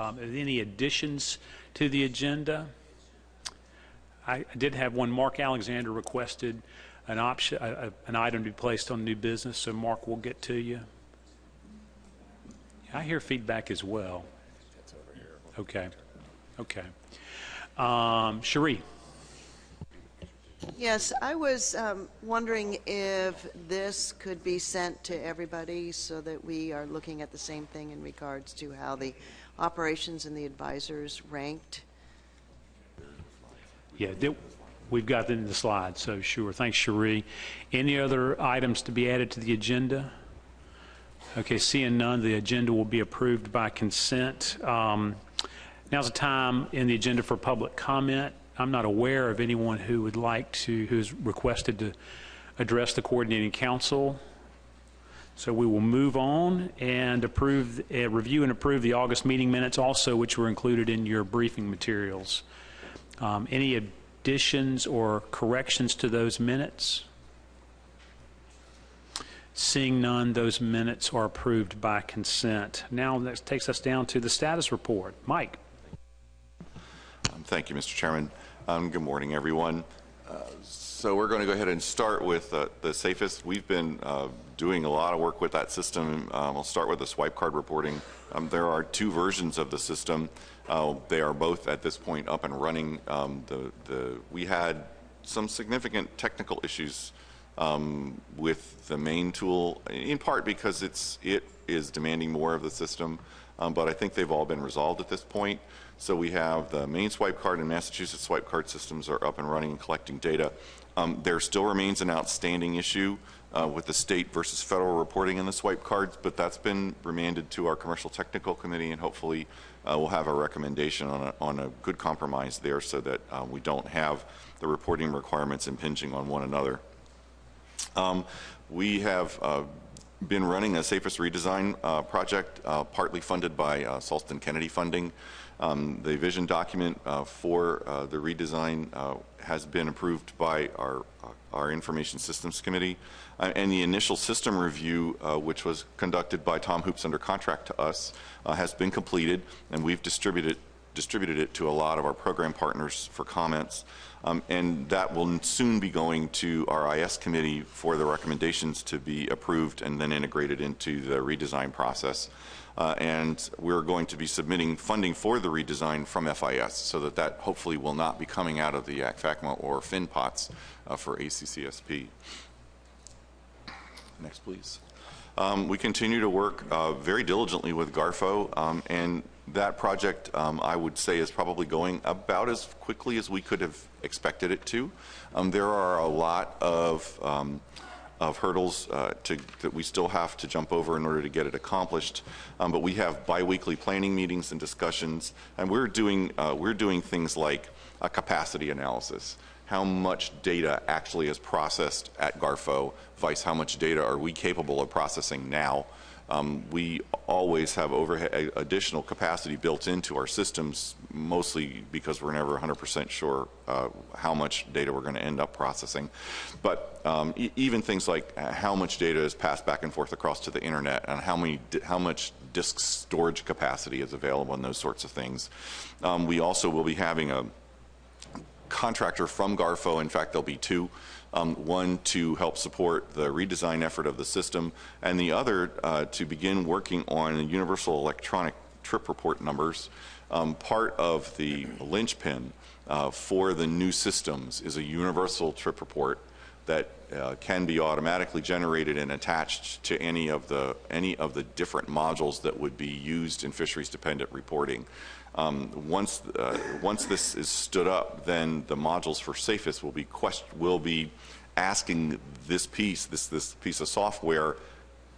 Are there any additions to the agenda? I did have one. Mark Alexander requested an option, an item to be placed on new business, so Mark, we'll get to you. I hear feedback as well. That's over here. Okay. Okay. Cherie. Yes, I was wondering if this could be sent to everybody so that we are looking at the same thing in regards to how the operations and the advisors ranked. Yeah, we've got that in the slide, so sure. Thanks, Cherie. Any other items to be added to the agenda? Okay, seeing none, the agenda will be approved by consent. Now's the time in the agenda for public comment. I'm not aware of anyone who would like to, who's requested to address the coordinating council. So we will move on and approve, review and approve the August meeting minutes also, which were included in your briefing materials. Any additions or corrections to those minutes? Seeing none, those minutes are approved by consent. Now that takes us down to the status report. Mike. Thank you, Mr. Chairman. Good morning, everyone. So we're going to go ahead and start with the safest. We've been doing a lot of work with that system. We'll start with the swipe card reporting. There are two versions of the system. They are both at this point up and running. We had some significant technical issues with the main tool, in part because it is demanding more of the system, but I think they've all been resolved at this point. So we have the main swipe card and Massachusetts swipe card systems are up and running and collecting data. There still remains an outstanding issue with the state versus federal reporting in the swipe cards, but that's been remanded to our commercial technical committee, and hopefully we'll have a recommendation on a good compromise there so that we don't have the reporting requirements impinging on one another. We have been running a Safest Redesign project, partly funded by Salston Kennedy funding. The vision document for the redesign has been approved by our Information Systems Committee, and the initial system review, which was conducted by Tom Hoops under contract to us, has been completed, and we've distributed it to a lot of our program partners for comments. And that will soon be going to our IS committee for the recommendations to be approved and then integrated into the redesign process. And we're going to be submitting funding for the redesign from FIS so that hopefully will not be coming out of the ACFACMA or FIN pots for ACCSP. Next, please. We continue to work very diligently with GARFO, and that project, I would say, is probably going about as quickly as we could have expected it to. There are a lot of hurdles that we still have to jump over in order to get it accomplished, but we have biweekly planning meetings and discussions, and we're doing things like a capacity analysis. How much data actually is processed at GARFO, vice how much data are we capable of processing now. We always have overhead additional capacity built into our systems, mostly because we're never 100% sure how much data we're going to end up processing. But even things like how much data is passed back and forth across to the internet, and how much disk storage capacity is available, and those sorts of things. We also will be having a contractor from GARFO. In fact, there'll be two. One to help support the redesign effort of the system, and the other to begin working on universal electronic trip report numbers. Part of the linchpin for the new systems is a universal trip report that can be automatically generated and attached to any of the different modules that would be used in fisheries dependent reporting. Once this is stood up, then the modules for SAFES will be asking this piece of software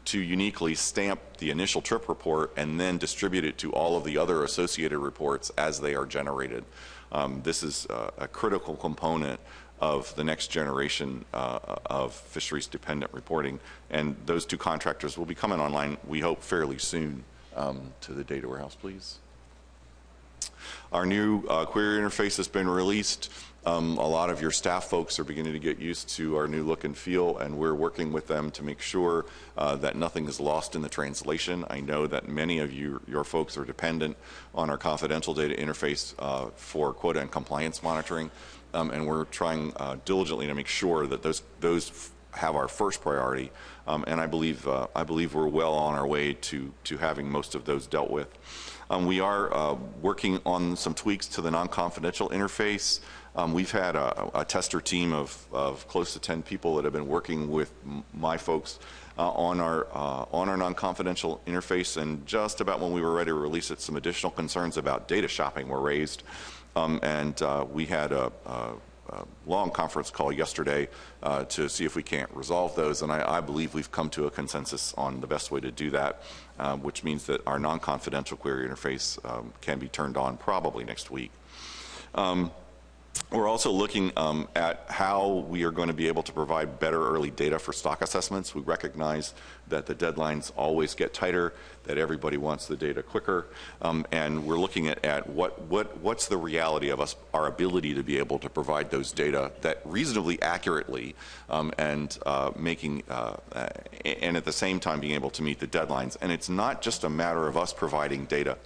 to uniquely stamp the initial trip report and then distribute it to all of the other associated reports as they are generated. This is a critical component of the next generation of fisheries dependent reporting, and those two contractors will be coming online, we hope, fairly soon. To the data warehouse, please. Our new query interface has been released. A lot of your staff folks are beginning to get used to our new look and feel, and we're working with them to make sure that nothing is lost in the translation. I know that many of your folks are dependent on our confidential data interface for quota and compliance monitoring, and we're trying diligently to make sure that those have our first priority, and I believe we're well on our way to having most of those dealt with. We are working on some tweaks to the non-confidential interface. We've had a tester team of close to 10 people that have been working with my folks on our non-confidential interface, and just about when we were ready to release it, some additional concerns about data shopping were raised, and we had a long conference call yesterday to see if we can't resolve those, and I believe we've come to a consensus on the best way to do that, which means that our non-confidential query interface can be turned on probably next week. We're also looking at how we are going to be able to provide better early data for stock assessments. We recognize that the deadlines always get tighter, that everybody wants the data quicker, and we're looking at what's the reality of our ability to be able to provide those data that reasonably accurately and at the same time being able to meet the deadlines. And it's not just a matter of us providing data.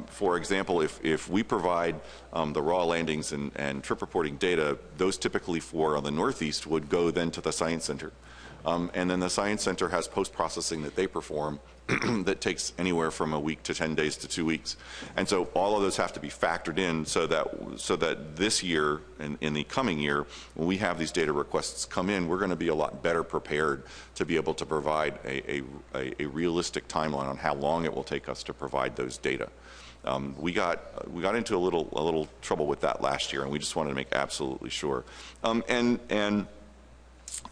For example, if we provide the raw landings and trip reporting data, those typically on the Northeast would go then to the Science Center. And then the Science Center has post-processing that they perform that takes anywhere from a week to 10 days to 2 weeks. And so all of those have to be factored in so that this year and in the coming year, when we have these data requests come in, we're going to be a lot better prepared to be able to provide a realistic timeline on how long it will take us to provide those data. We got into a little trouble with that last year, and we just wanted to make absolutely sure. And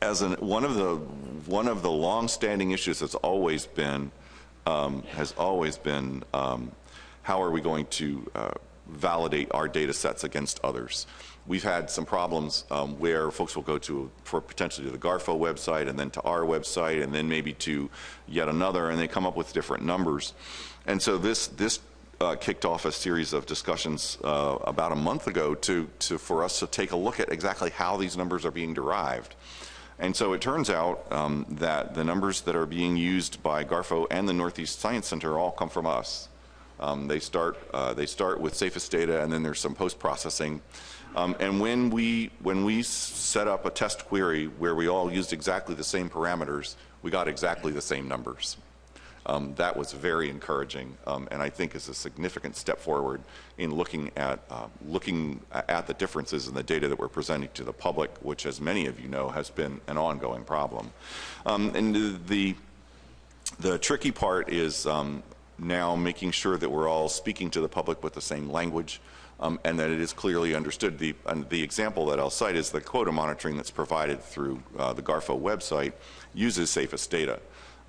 as one of the long-standing issues that's always been how are we going to validate our data sets against others? We've had some problems where folks will go potentially to the GARFO website and then to our website and then maybe to yet another, and they come up with different numbers. And so this kicked off a series of discussions about a month ago for us to take a look at exactly how these numbers are being derived. And so it turns out that the numbers that are being used by GARFO and the Northeast Science Center all come from us. They start with safest data, and then there's some post-processing. And when we set up a test query where we all used exactly the same parameters, we got exactly the same numbers. That was very encouraging, and I think is a significant step forward in looking at the differences in the data that we're presenting to the public, which, as many of you know, has been an ongoing problem. And the tricky part is now making sure that we're all speaking to the public with the same language, and that it is clearly understood. The example that I'll cite is the quota monitoring that's provided through the GARFO website uses safest data.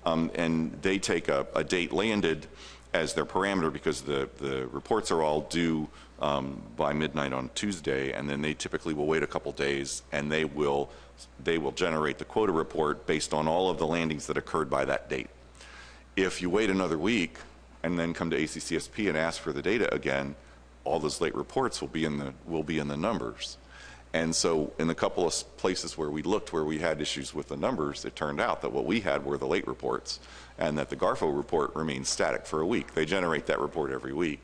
And they take a date landed as their parameter because the reports are all due by midnight on Tuesday, and then they typically will wait a couple days, and they will generate the quota report based on all of the landings that occurred by that date. If you wait another week and then come to ACCSP and ask for the data again, all those late reports will be in the numbers. And so in a couple of places where we looked where we had issues with the numbers, it turned out that what we had were the late reports and that the GARFO report remains static for a week. They generate that report every week.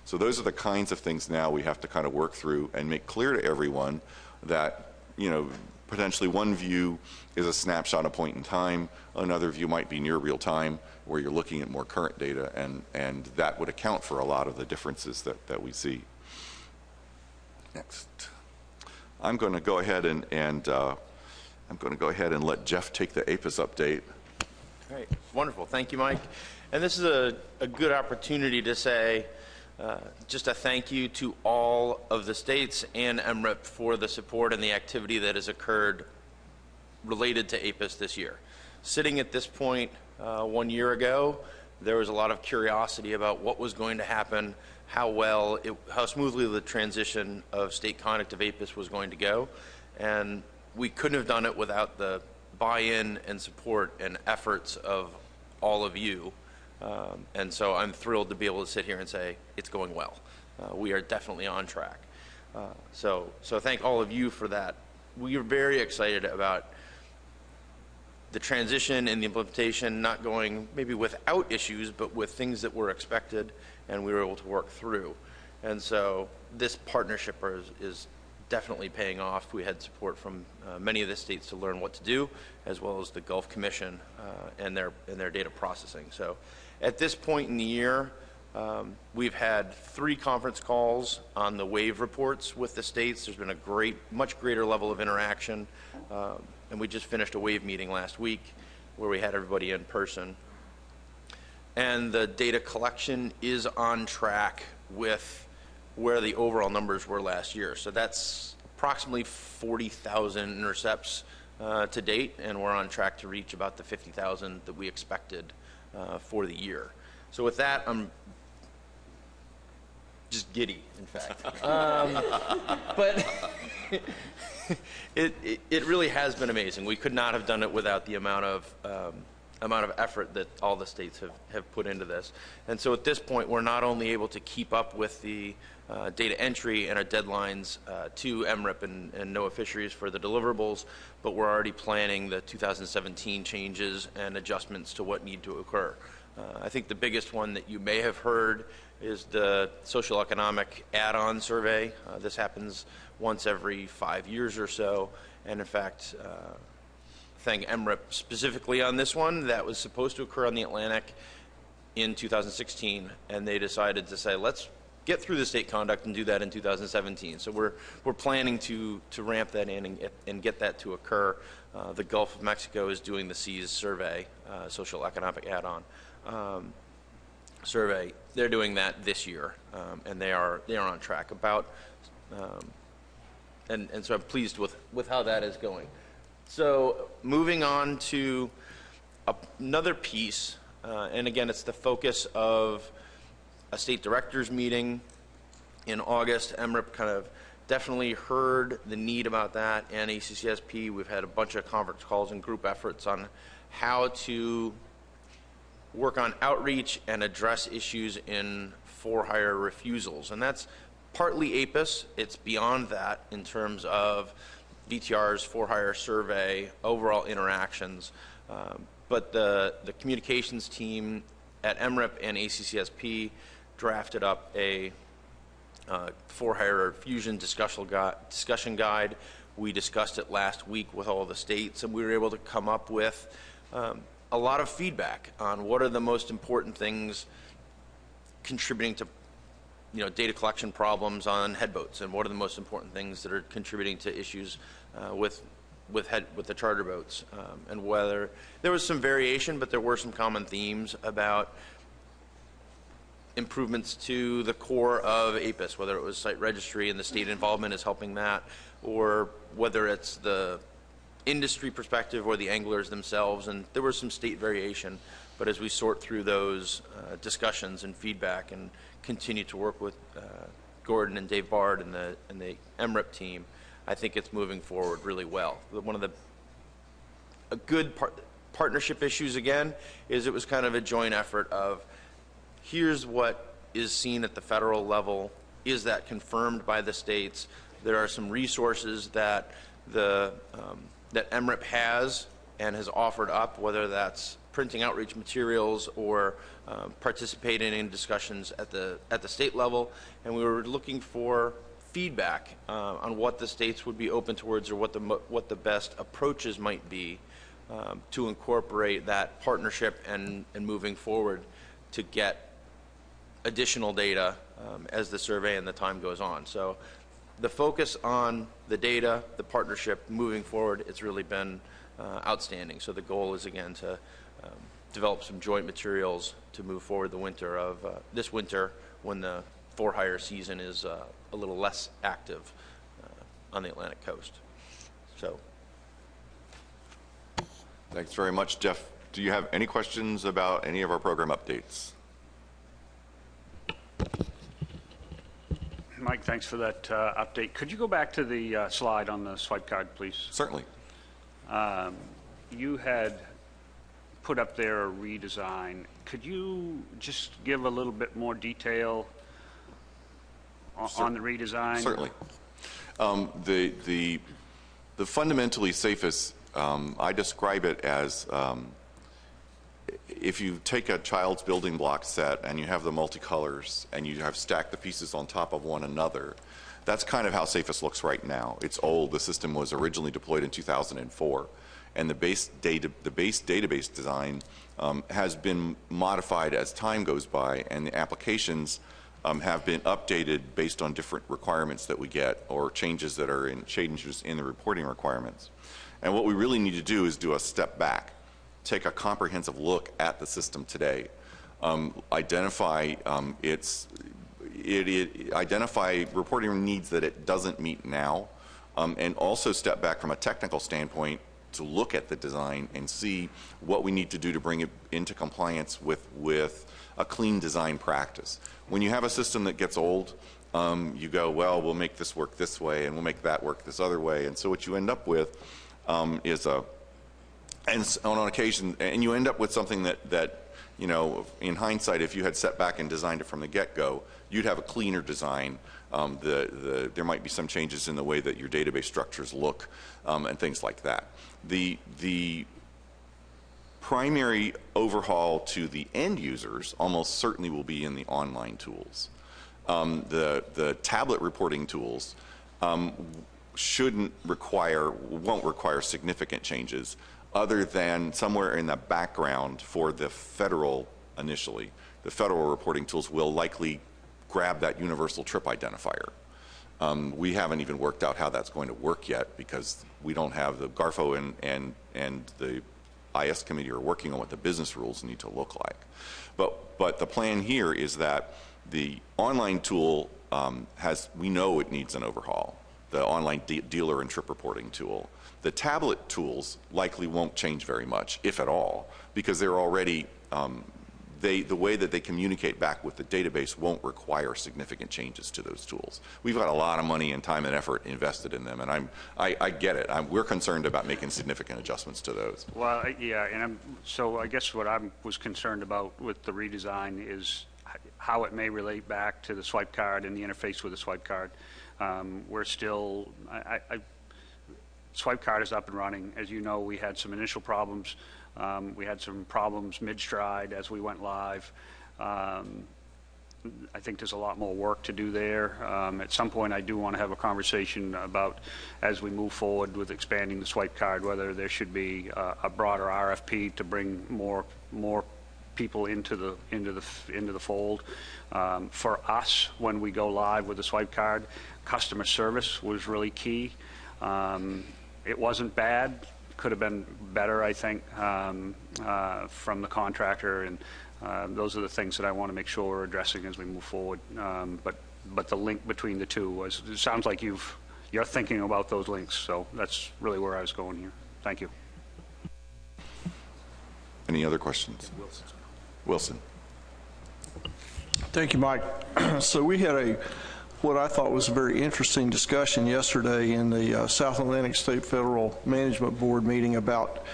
So those are the kinds of things now we have to kind of work through and make clear to everyone that, potentially one view is a snapshot, a point in time. Another view might be near real time where you're looking at more current data, and that would account for a lot of the differences that we see. Next. I'm going to go ahead and let Jeff take the APIS update. Great, wonderful. Thank you, Mike. And this is a good opportunity to say just a thank you to all of the states and MRIP for the support and the activity that has occurred related to APIS this year. Sitting at this point 1 year ago, there was a lot of curiosity about what was going to happen, how smoothly the transition of state conduct of APIS was going to go, and we couldn't have done it without the buy-in and support and efforts of all of you And so I'm thrilled to be able to sit here and say it's going well. We are definitely on track. So thank all of you for that. We are very excited about the transition and the implementation not going maybe without issues, but with things that were expected and we were able to work through. And so this partnership is definitely paying off. We had support from many of the states to learn what to do, as well as the Gulf Commission and their data processing. So at this point in the year, we've had 3 conference calls on the WAVE reports with the states. There's been a much greater level of interaction. And we just finished a WAVE meeting last week where we had everybody in person. And the data collection is on track with where the overall numbers were last year. So that's approximately 40,000 intercepts to date, and we're on track to reach about the 50,000 that we expected for the year. So with that, I'm just giddy, in fact. But it really has been amazing. We could not have done it without the amount of effort that all the states have put into this. And so at this point, we're not only able to keep up with the data entry and our deadlines to MRIP and NOAA Fisheries for the deliverables, but we're already planning the 2017 changes and adjustments to what need to occur. I think the biggest one that you may have heard is the social economic add-on survey. This happens once every 5 years or so, and in fact, thank MRIP specifically on this one. That was supposed to occur on the Atlantic in 2016, and they decided to say, let's get through the state conduct and do that in 2017. So we're planning to ramp that in and get that to occur. The Gulf of Mexico is doing the SEAS survey, social economic add-on survey. They're doing that this year, and they are on track and so I'm pleased with how that is going. So moving on to another piece, and again, it's the focus of a state directors meeting in August. MRIP kind of definitely heard the need about that, and ACCSP. We've had a bunch of conference calls and group efforts on how to work on outreach and address issues in for-hire refusals. And that's partly APIS. It's beyond that in terms of VTR's for-hire survey, overall interactions. But the communications team at MRIP and ACCSP drafted up a for-hire fusion discussion guide. We discussed it last week with all the states, and we were able to come up with a lot of feedback on what are the most important things contributing to data collection problems on headboats, and what are the most important things that are contributing to issues with the charter boats, and whether there was some variation, but there were some common themes about improvements to the core of APIS, whether it was site registry and the state involvement is helping that, or whether it's the industry perspective or the anglers themselves. And there was some state variation, but as we sort through those discussions and feedback and continue to work with Gordon and Dave Bard and the MRIP team, I think it's moving forward really well. One of a good partnership issues, again, is it was kind of a joint effort of here's what is seen at the federal level. Is that confirmed by the states? There are some resources that that MRIP has and has offered up, whether that's printing outreach materials or participating in discussions at the state level. And we were looking for feedback on what the states would be open towards, or what the best approaches might be to incorporate that partnership and moving forward to get additional data as the survey and the time goes on. So the focus on the data, the partnership moving forward, it's really been outstanding. So the goal is, again, to develop some joint materials to move forward the winter of this winter, when the for-hire season is a little less active on the Atlantic coast. So Thanks very much, Jeff. Do you have any questions about any of our program updates? Mike, thanks for that update. Could you go back to the slide on the swipe guide, please? Certainly. You had put up there a redesign. Could you just give a little bit more detail on the redesign? Certainly. The fundamentally safest, I describe it as if you take a child's building block set and you have the multicolors and you have stacked the pieces on top of one another, that's kind of how Safest looks right now. It's old. The system was originally deployed in 2004, and the base database design has been modified as time goes by, and the applications have been updated based on different requirements that we get or changes that are changes in the reporting requirements. And what we really need to do is do a step back, take a comprehensive look at the system today, identify identify reporting needs that it doesn't meet now, and also step back from a technical standpoint to look at the design and see what we need to do to bring it into compliance with a clean design practice. When you have a system that gets old, you go, well, we'll make this work this way and we'll make that work this other way. And so what you end up with is on occasion, and you end up with something that, you know, in hindsight, if you had set back and designed it from the get-go, you'd have a cleaner design. There might be some changes in the way that your database structures look and things like that. The primary overhaul to the end users almost certainly will be in the online tools. The tablet reporting tools won't require significant changes other than somewhere in the background for the federal initially. The federal reporting tools will likely grab that universal trip identifier. We haven't even worked out how that's going to work yet because we don't have the GARFO and the IS committee are working on what the business rules need to look like. But the plan here is that the online tool we know it needs an overhaul, the online dealer and trip reporting tool. The tablet tools likely won't change very much, if at all, because they're already, the way that they communicate back with the database won't require significant changes to those tools. We've got a lot of money and time and effort invested in them, and I get it. We're concerned about making significant adjustments to those. Well, yeah, and so I guess what I was concerned about with the redesign is how it may relate back to the swipe card and the interface with the swipe card. We're still, swipe card is up and running. As you know, we had some initial problems. We had some problems mid-stride as we went live. I think there's a lot more work to do there. At some point, I do want to have a conversation about, as we move forward with expanding the swipe card, whether there should be a broader RFP to bring more people into the fold. For us, when we go live with the swipe card, customer service was really key. It wasn't bad. Could have been better, I think, from the contractor, and those are the things that I want to make sure we're addressing as we move forward. But the link between the two it sounds like you're thinking about those links, so that's really where I was going here. Thank you. Any other questions? Wilson. Thank you, Mike. So we had what I thought was a very interesting discussion yesterday in the South Atlantic State Federal Management Board meeting about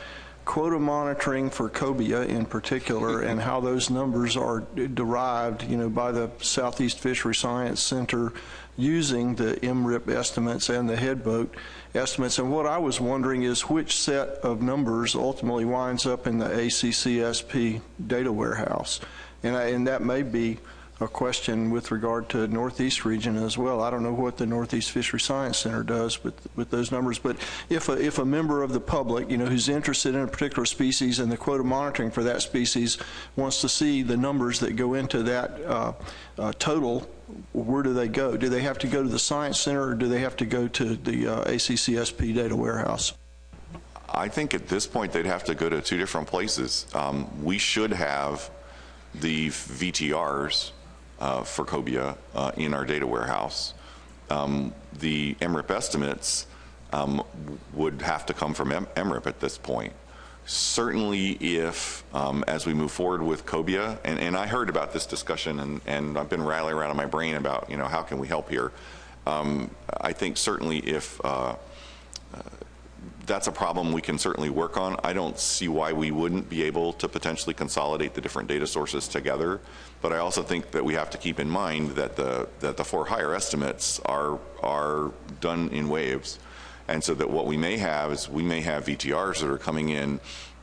quota monitoring for cobia in particular and how those numbers are derived, by the Southeast Fishery Science Center using the MRIP estimates and the head boat estimates. And what I was wondering is which set of numbers ultimately winds up in the ACCSP data warehouse. And that may be a question with regard to Northeast region as well. I don't know what the Northeast Fishery Science Center does with those numbers, but if a member of the public, who's interested in a particular species and the quota monitoring for that species wants to see the numbers that go into that total, where do they go? Do they have to go to the Science Center, or do they have to go to the ACCSP data warehouse? I think at this point they'd have to go to two different places. We should have the VTRs for cobia in our data warehouse. The MRIP estimates would have to come from MRIP at this point. Certainly if, as we move forward with cobia, and I heard about this discussion and I've been rattling around in my brain about, how can we help here. I think certainly if that's a problem we can certainly work on. I don't see why we wouldn't be able to potentially consolidate the different data sources together, but I also think that we have to keep in mind that the for-hire estimates are done in waves, and so that what we may have is we may have VTRs that are coming in,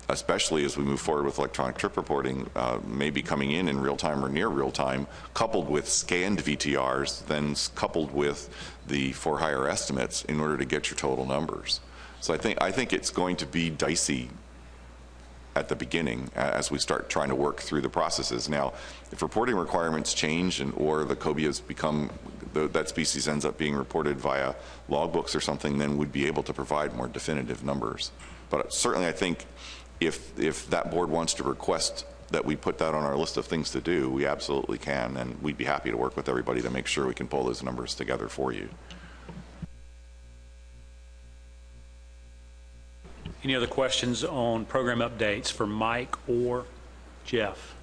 especially as we move forward with electronic trip reporting, maybe coming in real time or near real time, coupled with scanned VTRs, then coupled with the for-hire estimates in order to get your total numbers. So I think it's going to be dicey at the beginning as we start trying to work through the processes. Now, if reporting requirements change or the cobias become, that species ends up being reported via logbooks or something, then we'd be able to provide more definitive numbers. But certainly I think if that board wants to request that we put that on our list of things to do, we absolutely can, and we'd be happy to work with everybody to make sure we can pull those numbers together for you. Any other questions on program updates for Mike or Jeff?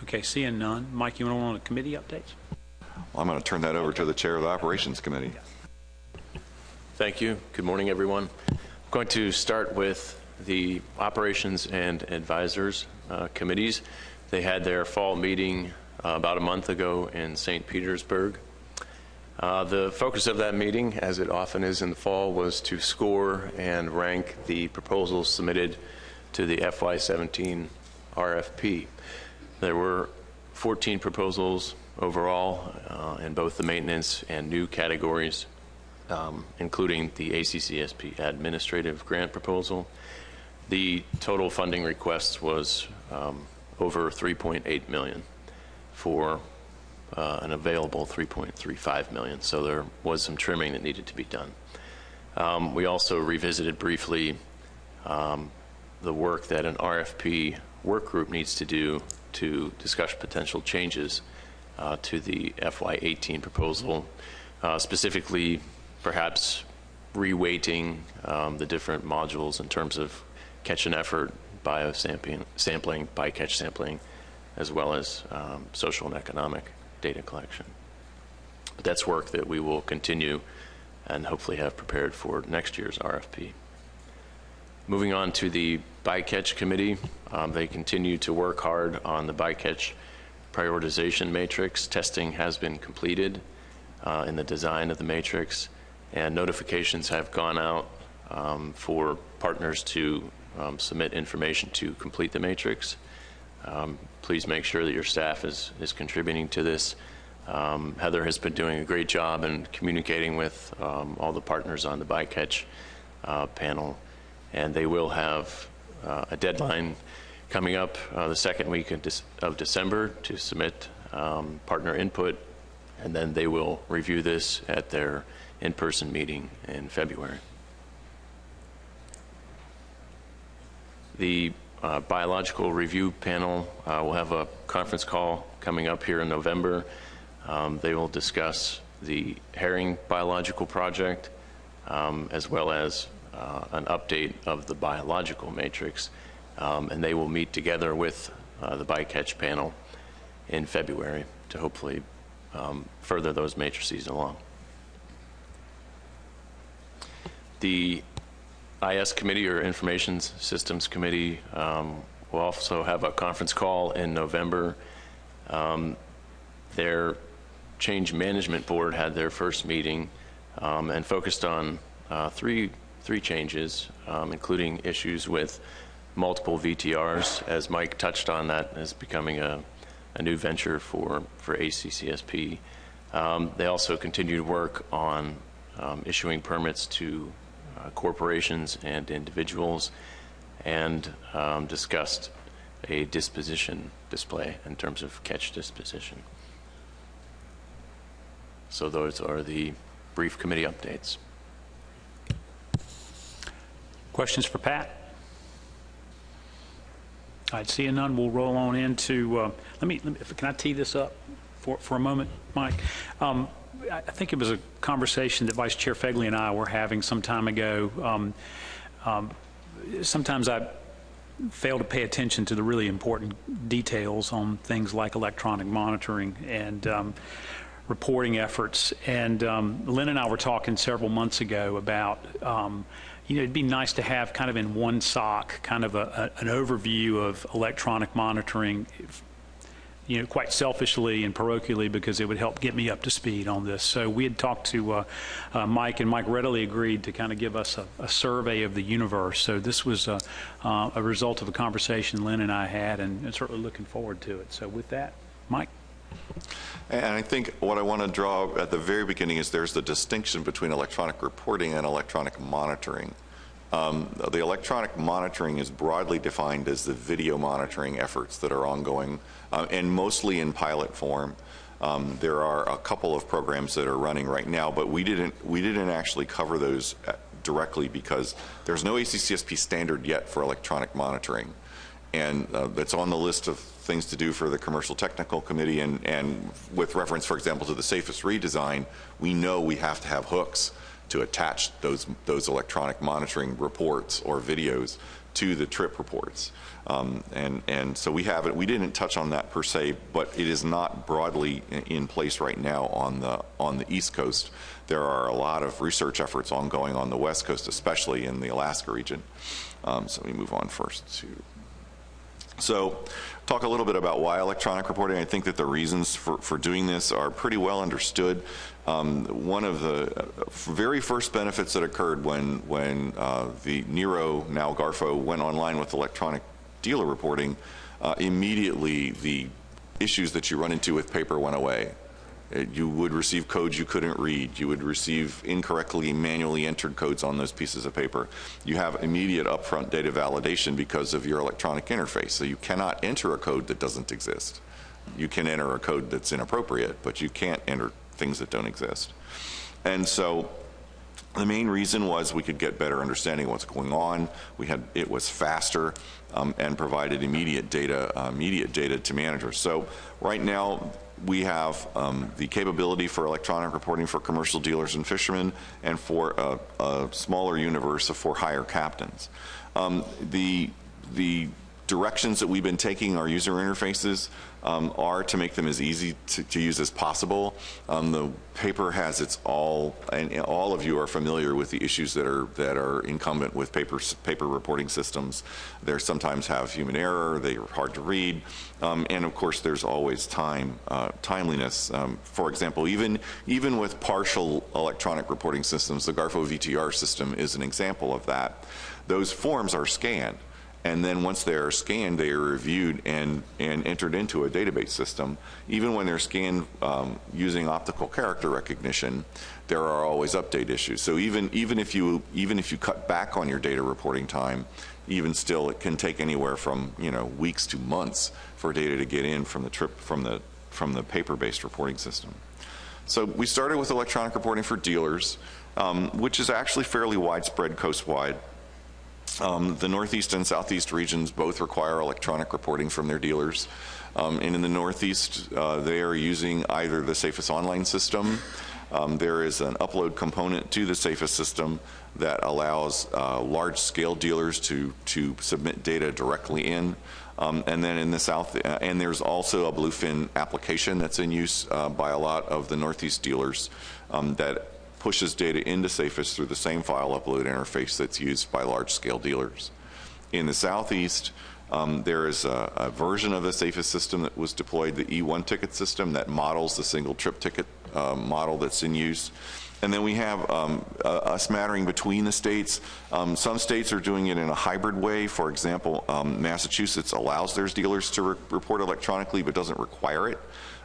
Okay, seeing none. Mike, you want on the committee updates? Well, I'm going to turn that over to the chair of the Operations Committee. Thank you. Good morning, everyone. I'm going to start with the Operations and Advisors committees. They had their fall meeting about a month ago in St. Petersburg. The focus of that meeting, as it often is in the fall, was to score and rank the proposals submitted to the FY17 RFP. There were 14 proposals overall in both the maintenance and new categories, including the ACCSP administrative grant proposal. The total funding request was over $3.8 million for an available $3.35 million, so there was some trimming that needed to be done. We also revisited briefly the work that an RFP work group needs to do to discuss potential changes to the FY18 proposal, specifically perhaps reweighting the different modules in terms of catch and effort, biosampling, bycatch sampling, as well as social and economic data collection. But that's work that we will continue and hopefully have prepared for next year's RFP. Moving on to the bycatch committee, they continue to work hard on the bycatch prioritization matrix. Testing has been completed in the design of the matrix, and notifications have gone out for partners to submit information to complete the matrix. Please make sure that your staff is contributing to this. Heather has been doing a great job in communicating with all the partners on the bycatch panel, and they will have a deadline coming up the second week of December to submit partner input, and then they will review this at their in-person meeting in February. The biological review panel will have a conference call coming up here in November. They will discuss the herring biological project as well as an update of the biological matrix, and they will meet together with the bycatch panel in February to hopefully further those matrices along. The IS committee, or Information Systems Committee, will also have a conference call in November. Their Change Management Board had their first meeting and focused on three changes, including issues with multiple VTRs. As Mike touched on, that is becoming a new venture for ACCSP. They also continue to work on issuing permits to corporations and individuals, and discussed a disposition display in terms of catch disposition. So those are the brief committee updates. Questions for Pat? All right, seeing none, we'll roll on into, can I tee this up for a moment, Mike? I think it was a conversation that Vice Chair Fegley and I were having some time ago. Sometimes I fail to pay attention to the really important details on things like electronic monitoring, and reporting efforts. And Lynn and I were talking several months ago about, it'd be nice to have kind of in one SOC kind of an overview of electronic monitoring, quite selfishly and parochially, because it would help get me up to speed on this. So we had talked to Mike, and Mike readily agreed to kind of give us a survey of the universe. So this was a result of a conversation Lynn and I had, and certainly looking forward to it. So with that, Mike. And I think what I want to draw at the very beginning is there's the distinction between electronic reporting and electronic monitoring. The electronic monitoring is broadly defined as the video monitoring efforts that are ongoing, and mostly in pilot form. There are a couple of programs that are running right now, but we didn't actually cover those directly because there's no ACCSP standard yet for electronic monitoring, and that's on the list of things to do for the Commercial Technical Committee. And with reference, for example, to the safest redesign, we know we have to have hooks to attach those electronic monitoring reports or videos to the trip reports. And so we didn't touch on that per se, but it is not broadly in place right now on the East Coast. There are a lot of research efforts ongoing on the West Coast, especially in the Alaska region. So we move on first to. So talk a little bit about why electronic reporting. I think that the reasons for doing this are pretty well understood. One of the very first benefits that occurred when the Nero, now Garfo, went online with electronic dealer reporting, immediately the issues that you run into with paper went away. You would receive codes you couldn't read. You would receive incorrectly manually entered codes on those pieces of paper. You have immediate upfront data validation because of your electronic interface. So you cannot enter a code that doesn't exist. You can enter a code that's inappropriate, but you can't enter things that don't exist. And so the main reason was we could get better understanding of what's going on. It was faster and provided immediate data to managers. So right now, we have the capability for electronic reporting for commercial dealers and fishermen, and for a smaller universe of for-hire captains. The directions that we've been taking our user interfaces are to make them as easy to use as possible. The paper has its all, and all of you are familiar with the issues that are incumbent with paper reporting systems. They sometimes have human error, they are hard to read, and of course there's always timeliness. For example, even with partial electronic reporting systems, the Garfo VTR system is an example of that. Those forms are scanned. And then once they are scanned, they are reviewed and entered into a database system. Even when they're scanned using optical character recognition, there are always update issues. So even if you cut back on your data reporting time, even still it can take anywhere from weeks to months for data to get in from the paper-based reporting system. So we started with electronic reporting for dealers, which is actually fairly widespread coastwide. The Northeast and Southeast regions both require electronic reporting from their dealers. And in the Northeast, they are using either the Safest online system. There is an upload component to the Safest system that allows large-scale dealers to submit data directly in. And then in the South, and there's also a Bluefin application that's in use by a lot of the Northeast dealers that pushes data into Safest through the same file upload interface that's used by large-scale dealers. In the Southeast, there is a version of the Safest system that was deployed, the E1 ticket system, that models the single trip ticket model that's in use. And then we have a smattering between the states. Some states are doing it in a hybrid way. For example, Massachusetts allows their dealers to report electronically but doesn't require it.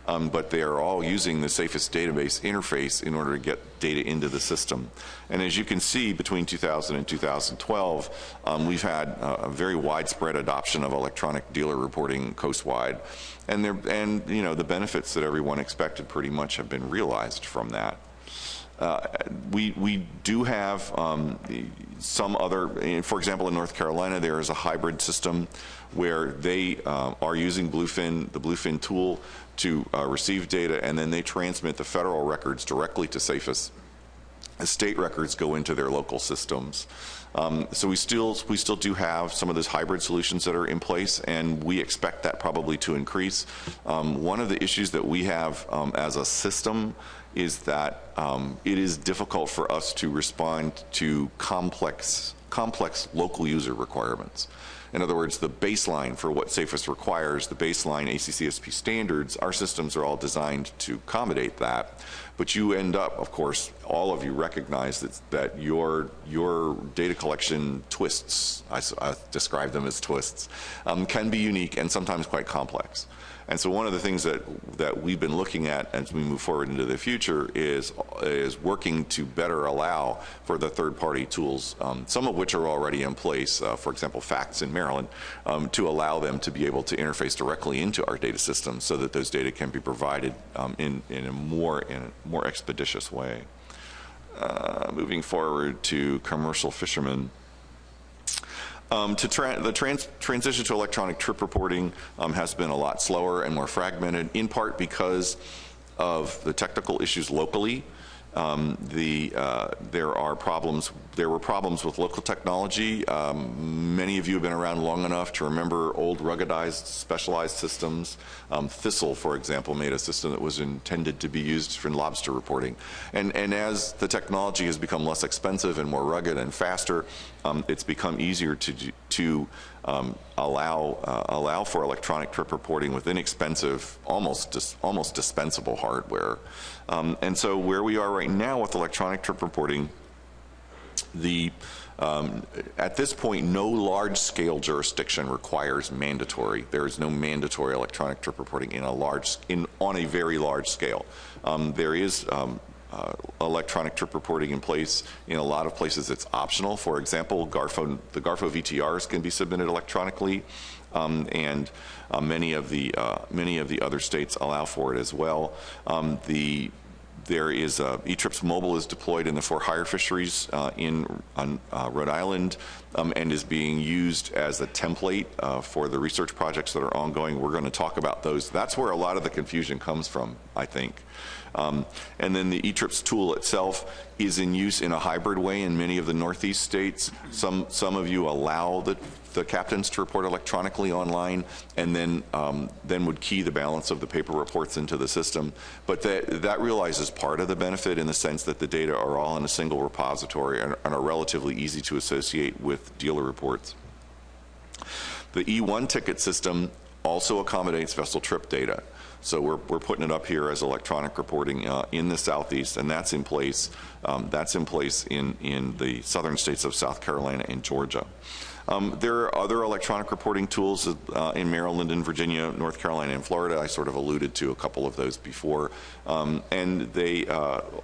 But they are all using the Safest database interface in order to get data into the system. And as you can see, between 2000 and 2012, we've had a very widespread adoption of electronic dealer reporting coastwide. And the benefits that everyone expected pretty much have been realized from that. We do have some other, for example, in North Carolina, there is a hybrid system where they are using Bluefin, the Bluefin tool, to receive data, and then they transmit the federal records directly to Safest. state records go into their local systems. So we still do have some of those hybrid solutions that are in place, and we expect that probably to increase. One of the issues that we have as a system is that it is difficult for us to respond to complex local user requirements. In other words, the baseline for what SAFES requires, the baseline ACCSP standards, our systems are all designed to accommodate that. But you end up, of course, all of you recognize that your data collection twists, I describe them as twists, can be unique and sometimes quite complex. And so one of the things that we've been looking at as we move forward into the future is working to better allow for the third-party tools, some of which are already in place, for example, FACTS in Maryland, to allow them to be able to interface directly into our data system so that those data can be provided in a more expeditious way. Moving forward to commercial fishermen. The transition to electronic trip reporting has been a lot slower and more fragmented, in part because of the technical issues locally. There were problems with local technology. Many of you have been around long enough to remember old ruggedized specialized systems. Thistle, for example, made a system that was intended to be used for lobster reporting. And as the technology has become less expensive and more rugged and faster, it's become easier to allow for electronic trip reporting with inexpensive, almost dispensable hardware. And so where we are right now with electronic trip reporting, at this point, no large-scale jurisdiction requires mandatory. There is no mandatory electronic trip reporting on a very large scale. There is electronic trip reporting in place. In a lot of places, it's optional. For example, the GARFO VTRs can be submitted electronically, and many of the other states allow for it as well. There is eTrips Mobile is deployed in the for-hire fisheries on Rhode Island and is being used as a template for the research projects that are ongoing. We're going to talk about those. That's where a lot of the confusion comes from, I think. And then the eTrips tool itself is in use in a hybrid way in many of the Northeast states. Some of you allow the captains to report electronically online, and then would key the balance of the paper reports into the system. But that realizes part of the benefit in the sense that the data are all in a single repository and are relatively easy to associate with dealer reports. The E1 ticket system also accommodates vessel trip data. So we're putting it up here as electronic reporting in the Southeast, and that's in place. That's in place in the southern states of South Carolina and Georgia. There are other electronic reporting tools in Maryland and Virginia, North Carolina and Florida. I sort of alluded to a couple of those before. And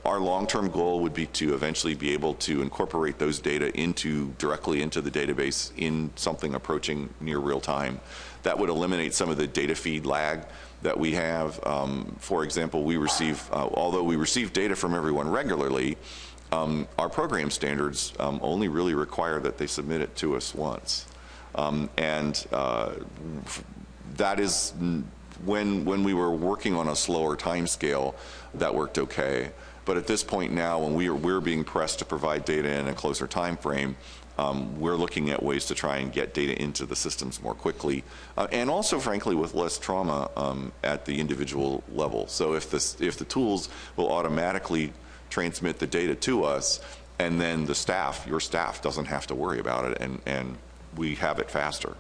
our long-term goal would be to eventually be able to incorporate those data directly into the database in something approaching near real time. That would eliminate some of the data feed lag that we have. For example, although we receive data from everyone regularly, our program standards only really require that they submit it to us once. That is, when we were working on a slower time scale, that worked okay. But at this point now, when we're being pressed to provide data in a closer time frame, we're looking at ways to try and get data into the systems more quickly, and also, frankly, with less trauma at the individual level. So if the tools will automatically transmit the data to us, and then your staff doesn't have to worry about it, and we have it faster.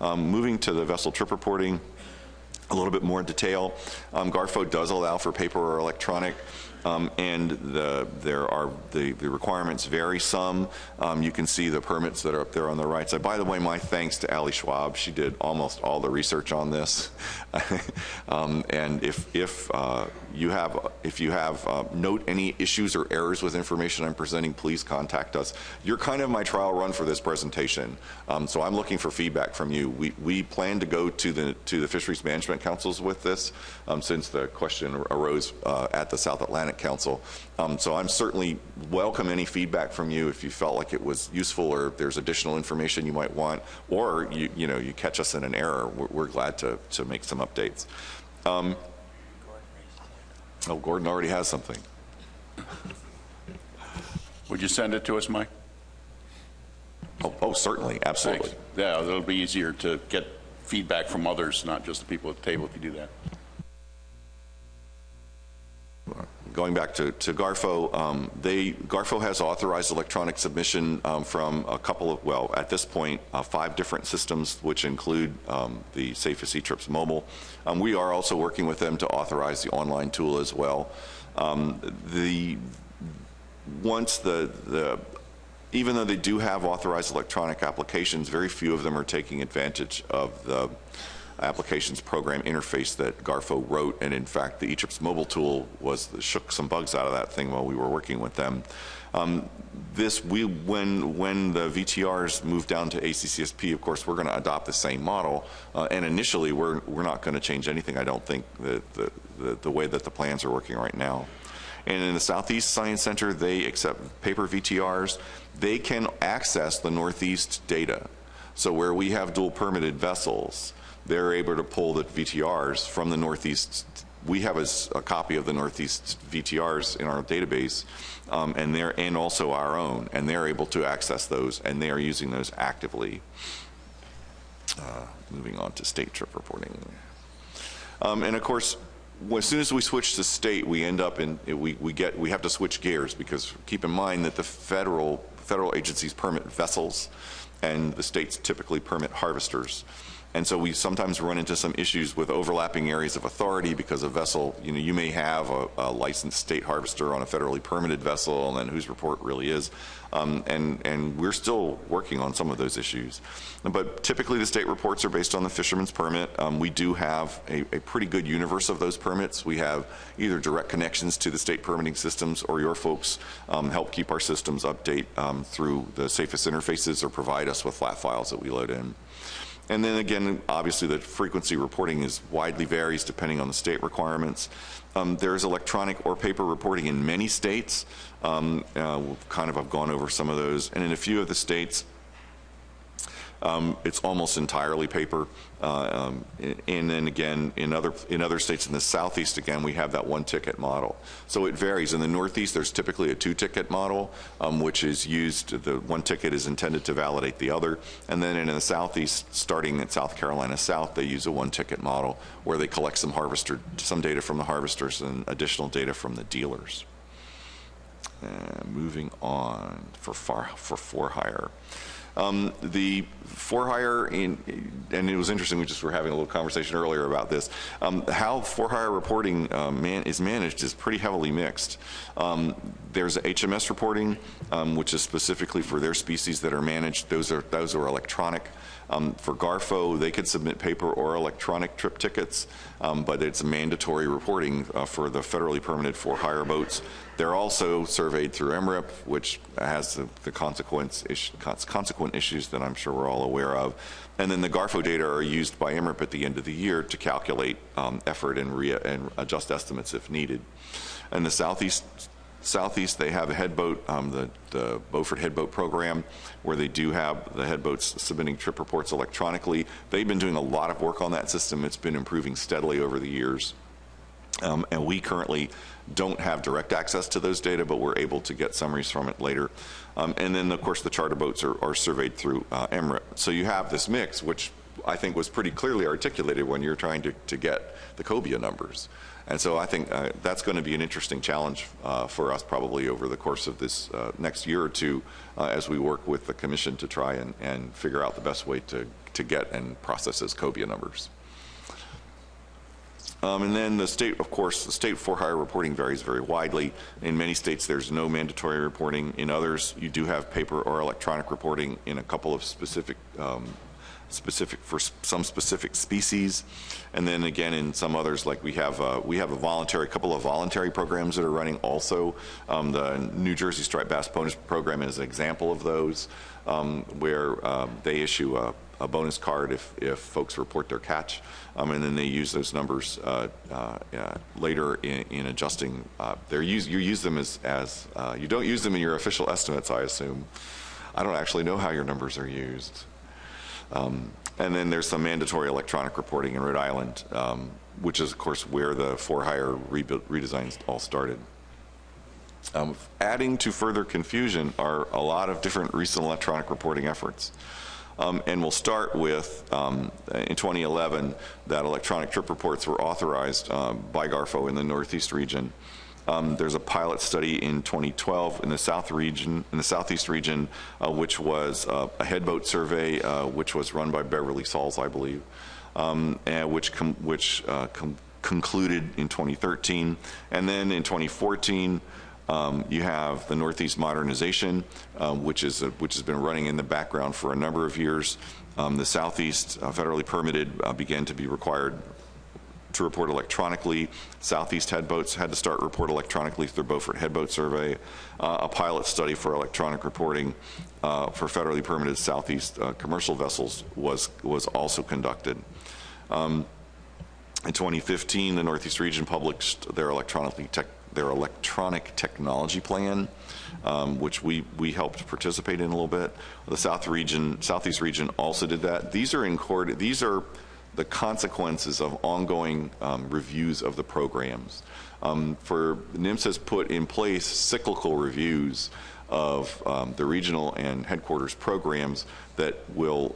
Moving to the vessel trip reporting, a little bit more detail. GARFO does allow for paper or electronic, and the requirements vary some. You can see the permits that are up there on the right side. By the way, my thanks to Ali Schwab. She did almost all the research on this. And if you have note any issues or errors with information I'm presenting, please contact us. You're kind of my trial run for this presentation, so I'm looking for feedback from you. We plan to go to the Fisheries Management Councils with this, since the question arose at the South Atlantic Council. So I'm certainly welcome any feedback from you if you felt like it was useful, or if there's additional information you might want, or you catch us in an error. We're glad to make some updates. Gordon already has something. Would you send it to us, Mike? Oh, certainly, absolutely. Thanks. Yeah, it'll be easier to get feedback from others, not just the people at the table, if you do that. Going back to Garfo, Garfo has authorized electronic submission from a couple of, well, at this point, 5 different systems, which include the Safest eTrips Mobile. We are also working with them to authorize the online tool as well. Even though they do have authorized electronic applications, very few of them are taking advantage of the applications program interface that Garfo wrote, and in fact the eTrips mobile tool shook some bugs out of that thing while we were working with them. When the VTRs move down to ACCSP, of course we're going to adopt the same model, and initially we're not going to change anything, I don't think, the way that the plans are working right now. And in the Southeast Science Center, they accept paper VTRs. They can access the Northeast data. So where we have dual permitted vessels, they're able to pull the VTRs from the Northeast. We have a copy of the Northeast VTRs in our database, and also our own, and they're able to access those, and they are using those actively. Moving on to state trip reporting. And of course, as soon as we switch to state, we end up in we have to switch gears, because keep in mind that the federal agencies permit vessels, and the states typically permit harvesters. And so we sometimes run into some issues with overlapping areas of authority, because a vessel, you may have a licensed state harvester on a federally permitted vessel, and then whose report really is. And we're still working on some of those issues. But typically the state reports are based on the fisherman's permit. We do have a pretty good universe of those permits. We have either direct connections to the state permitting systems, or your folks help keep our systems update through the safest interfaces, or provide us with flat files that we load in. And then again, obviously the frequency reporting widely varies depending on the state requirements. There's electronic or paper reporting in many states. We've I've gone over some of those. And in a few of the states, it's almost entirely paper. And then again, in other states in the Southeast, again, we have that one ticket model. So it varies. In the Northeast, there's typically a 2-ticket model, which is used, the one ticket is intended to validate the other. And then in the Southeast, starting at South Carolina South, they use a 1-ticket model, where they collect some data from the harvesters and additional data from the dealers. Moving on for for-hire. The for-hire, and it was interesting, we just were having a little conversation earlier about this, how for-hire reporting is managed is pretty heavily mixed. There's HMS reporting, which is specifically for their species that are managed. Those are electronic. For Garfo, they could submit paper or electronic trip tickets, but it's mandatory reporting for the federally permitted for-hire boats. They're also surveyed through MRIP, which has the consequent issues that I'm sure we're all aware of. And then the Garfo data are used by MRIP at the end of the year to calculate effort and adjust estimates if needed. In the Southeast, they have a head boat, the Beaufort head boat program, where they do have the head boats submitting trip reports electronically. They've been doing a lot of work on that system. It's been improving steadily over the years. And we currently don't have direct access to those data, but we're able to get summaries from it later. And then, of course, the charter boats are surveyed through MRIP. So you have this mix, which I think was pretty clearly articulated when you're trying to get the COBIA numbers. And so I think that's going to be an interesting challenge for us probably over the course of this next year or two as we work with the Commission to try and figure out the best way to get and process those COBIA numbers. And then the state, of course, the state for-hire reporting varies very widely. In many states, there's no mandatory reporting. In others, you do have paper or electronic reporting in a couple of specific for some specific species. And then again, in some others, like we have a couple of voluntary programs that are running also. The New Jersey Striped Bass Bonus Program is an example of those, where they issue a bonus card if folks report their catch, and then they use those numbers later in adjusting. You use them as you don't use them in your official estimates, I assume. I don't actually know how your numbers are used. And then there's some mandatory electronic reporting in Rhode Island, which is, of course, where the for-hire redesigns all started. Adding to further confusion are a lot of different recent electronic reporting efforts. And we'll start with, in 2011, that electronic trip reports were authorized by GARFO in the Northeast region. There's a pilot study in 2012 in the Southeast region, which was a headboat survey, which was run by Beverly Sauls, I believe, and which concluded in 2013. And then in 2014, you have the Northeast Modernization, which has been running in the background for a number of years. The Southeast, federally permitted, began to be required to report electronically. Southeast headboats had to start report electronically through Beaufort Headboat Survey. A pilot study for electronic reporting for federally permitted Southeast commercial vessels was also conducted. In 2015, the Northeast region published their electronic technology plan, which we helped participate in a little bit. The Southeast region also did that. These are the consequences of ongoing reviews of the programs. NIMS has put in place cyclical reviews of the regional and headquarters programs that will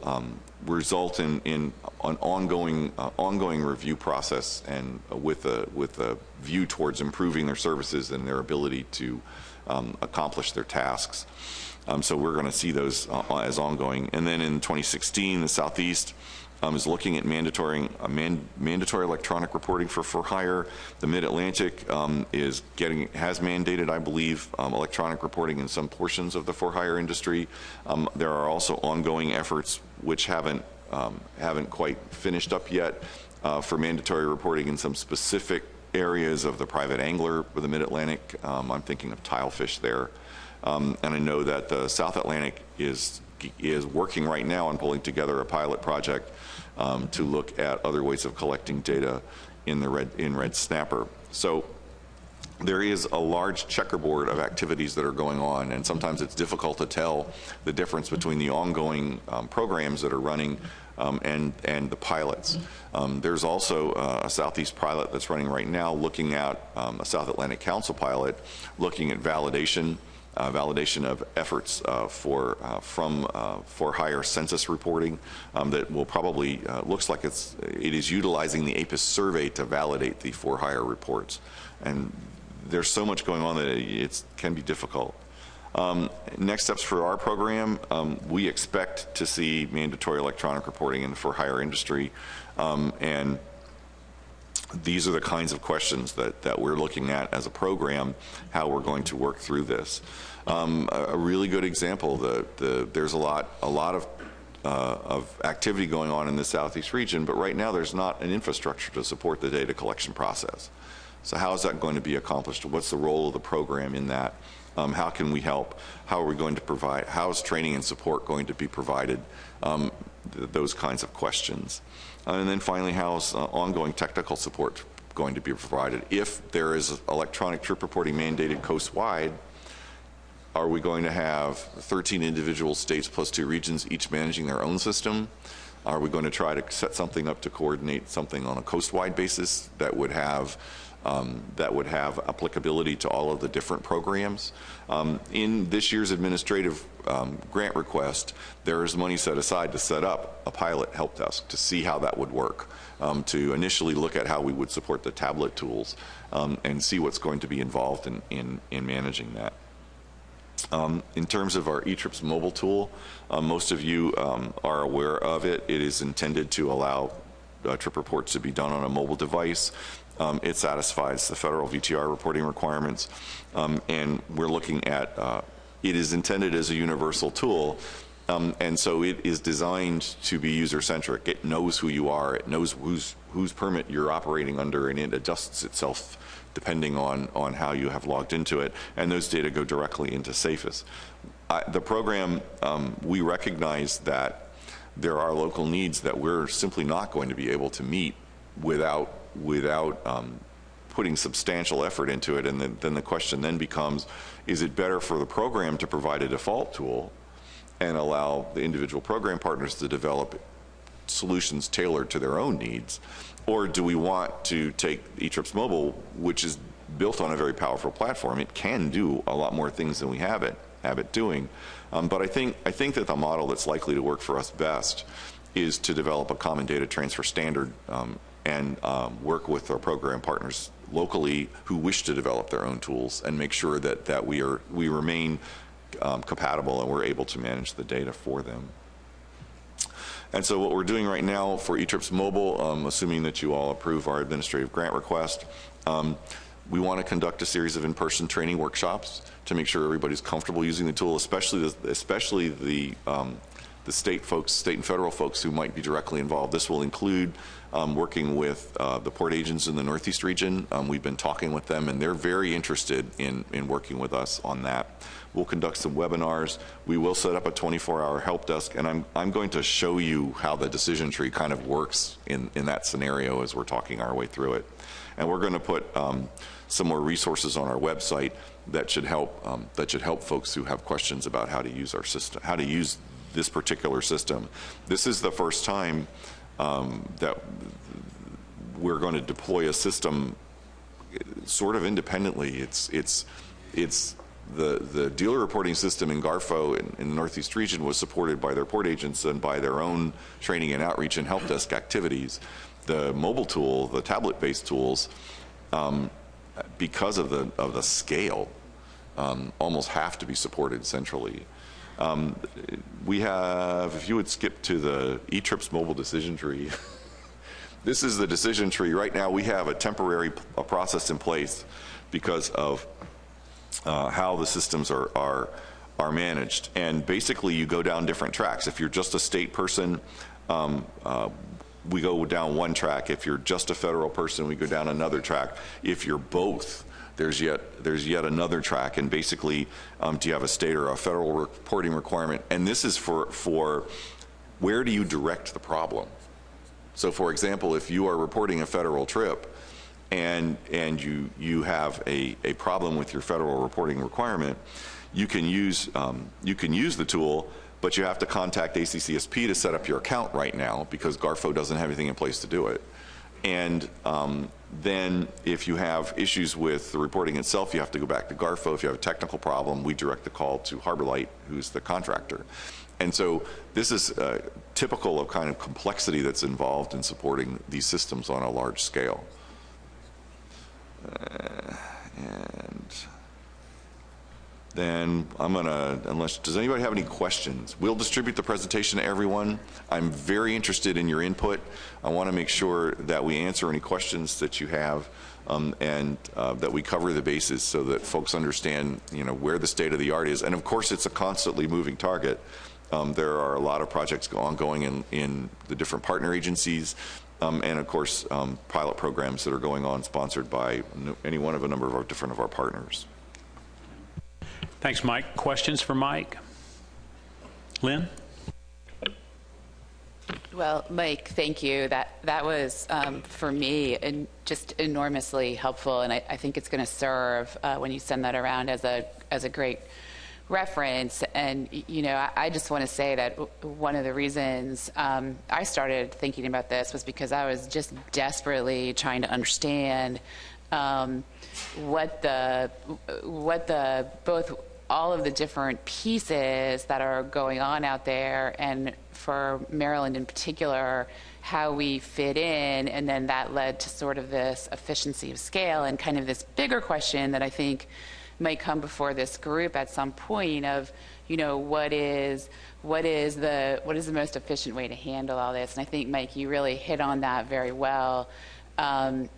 result in an ongoing review process, and with a view towards improving their services and their ability to accomplish their tasks. So we're going to see those as ongoing. And then in 2016, the Southeast is looking at mandatory electronic reporting for hire. The Mid-Atlantic has mandated, I believe, electronic reporting in some portions of the for hire industry. There are also ongoing efforts which haven't quite finished up yet for mandatory reporting in some specific areas of the private angler with the Mid-Atlantic. I'm thinking of tilefish there. And I know that the South Atlantic is working right now on pulling together a pilot project to look at other ways of collecting data in red snapper. So there is a large checkerboard of activities that are going on, and sometimes it's difficult to tell the difference between the ongoing programs that are running and the pilots. There's also a Southeast pilot that's running right now, looking at a South Atlantic Council pilot, looking at validation of efforts for hire census reporting that will probably looks like it is utilizing the APIS survey to validate the for hire reports. And there's so much going on that it can be difficult. Next steps for our program, we expect to see mandatory electronic reporting in the for hire industry, and these are the kinds of questions that we're looking at as a program, how we're going to work through this. A really good example, there's a lot of activity going on in the Southeast region, but right now there's not an infrastructure to support the data collection process. So how is that going to be accomplished? What's the role of the program in that? How can we help? How are we going to provide? How is training and support going to be provided? Those kinds of questions. And then finally, how is ongoing technical support going to be provided? If there is electronic trip reporting mandated coast-wide, are we going to have 13 individual states plus 2 regions each managing their own system? Are we going to try to set something up to coordinate something on a coast-wide basis that would have applicability to all of the different programs? In this year's administrative grant request, there is money set aside to set up a pilot help desk to see how that would work, to initially look at how we would support the tablet tools and see what's going to be involved in managing that. In terms of our eTrips mobile tool, most of you are aware of it. It is intended to allow trip reports to be done on a mobile device. It satisfies the federal VTR reporting requirements, and we're looking at it is intended as a universal tool, and so it is designed to be user-centric. It knows who you are, it knows whose permit you're operating under, and it adjusts itself depending on how you have logged into it, and those data go directly into SAFES. The program, we recognize that there are local needs that we're simply not going to be able to meet without putting substantial effort into it, and then the question then becomes, is it better for the program to provide a default tool and allow the individual program partners to develop solutions tailored to their own needs, or do we want to take eTrips Mobile, which is built on a very powerful platform. It can do a lot more things than we have it doing. But I think that the model that's likely to work for us best is to develop a common data transfer standard and work with our program partners locally who wish to develop their own tools and make sure that we remain compatible and we're able to manage the data for them. And so what we're doing right now for eTrips Mobile, assuming that you all approve our administrative grant request, we want to conduct a series of in-person training workshops to make sure everybody's comfortable using the tool, especially the state folks, state and federal folks who might be directly involved. This will include working with the port agents in the Northeast region. We've been talking with them, and they're very interested in working with us on that. We'll conduct some webinars. We will set up a 24-hour help desk, and I'm going to show you how the decision tree kind of works in that scenario as we're talking our way through it. And we're going to put some more resources on our website that should help folks who have questions about how to use our system, how to use this particular system. This is the first time that we're going to deploy a system sort of independently. It's the dealer reporting system in Garfo in the Northeast region was supported by their port agents and by their own training and outreach and help desk activities. The mobile tool, the tablet-based tools, because of the scale, almost have to be supported centrally. We have, if you would skip to the eTrips mobile decision tree, this is the decision tree. Right now we have a temporary process in place because of how the systems are managed. And basically you go down different tracks. If you're just a state person, we go down one track. If you're just a federal person, we go down another track. If you're both, there's yet another track. And basically, do you have a state or a federal reporting requirement? And this is for where do you direct the problem? So for example, if you are reporting a federal trip and you have a problem with your federal reporting requirement, you can use the tool, but you have to contact ACCSP to set up your account right now because Garfo doesn't have anything in place to do it. And then if you have issues with the reporting itself, you have to go back to Garfo. If you have a technical problem, we direct the call to Harbor Light, who's the contractor. And so this is typical of kind of complexity that's involved in supporting these systems on a large scale. And then I'm gonna, does anybody have any questions? We'll distribute the presentation to everyone. I'm very interested in your input. I want to make sure that we answer any questions that you have and that we cover the bases so that folks understand, where the state of the art is. And of course, it's a constantly moving target. There are a lot of projects ongoing in the different partner agencies. And of course, pilot programs that are going on sponsored by any one of a number of our partners. Thanks, Mike. Questions for Mike? Lynn? Well, Mike, thank you. That was, for me, just enormously helpful, and I think it's going to serve when you send that around as a great reference. And I just want to say that one of the reasons I started thinking about this was because I was just desperately trying to understand what both all of the different pieces that are going on out there, and for Maryland in particular, how we fit in, and then that led to sort of this efficiency of scale and kind of this bigger question that I think might come before this group at some point of, what is the most efficient way to handle all this? And I think, Mike, you really hit on that very well. So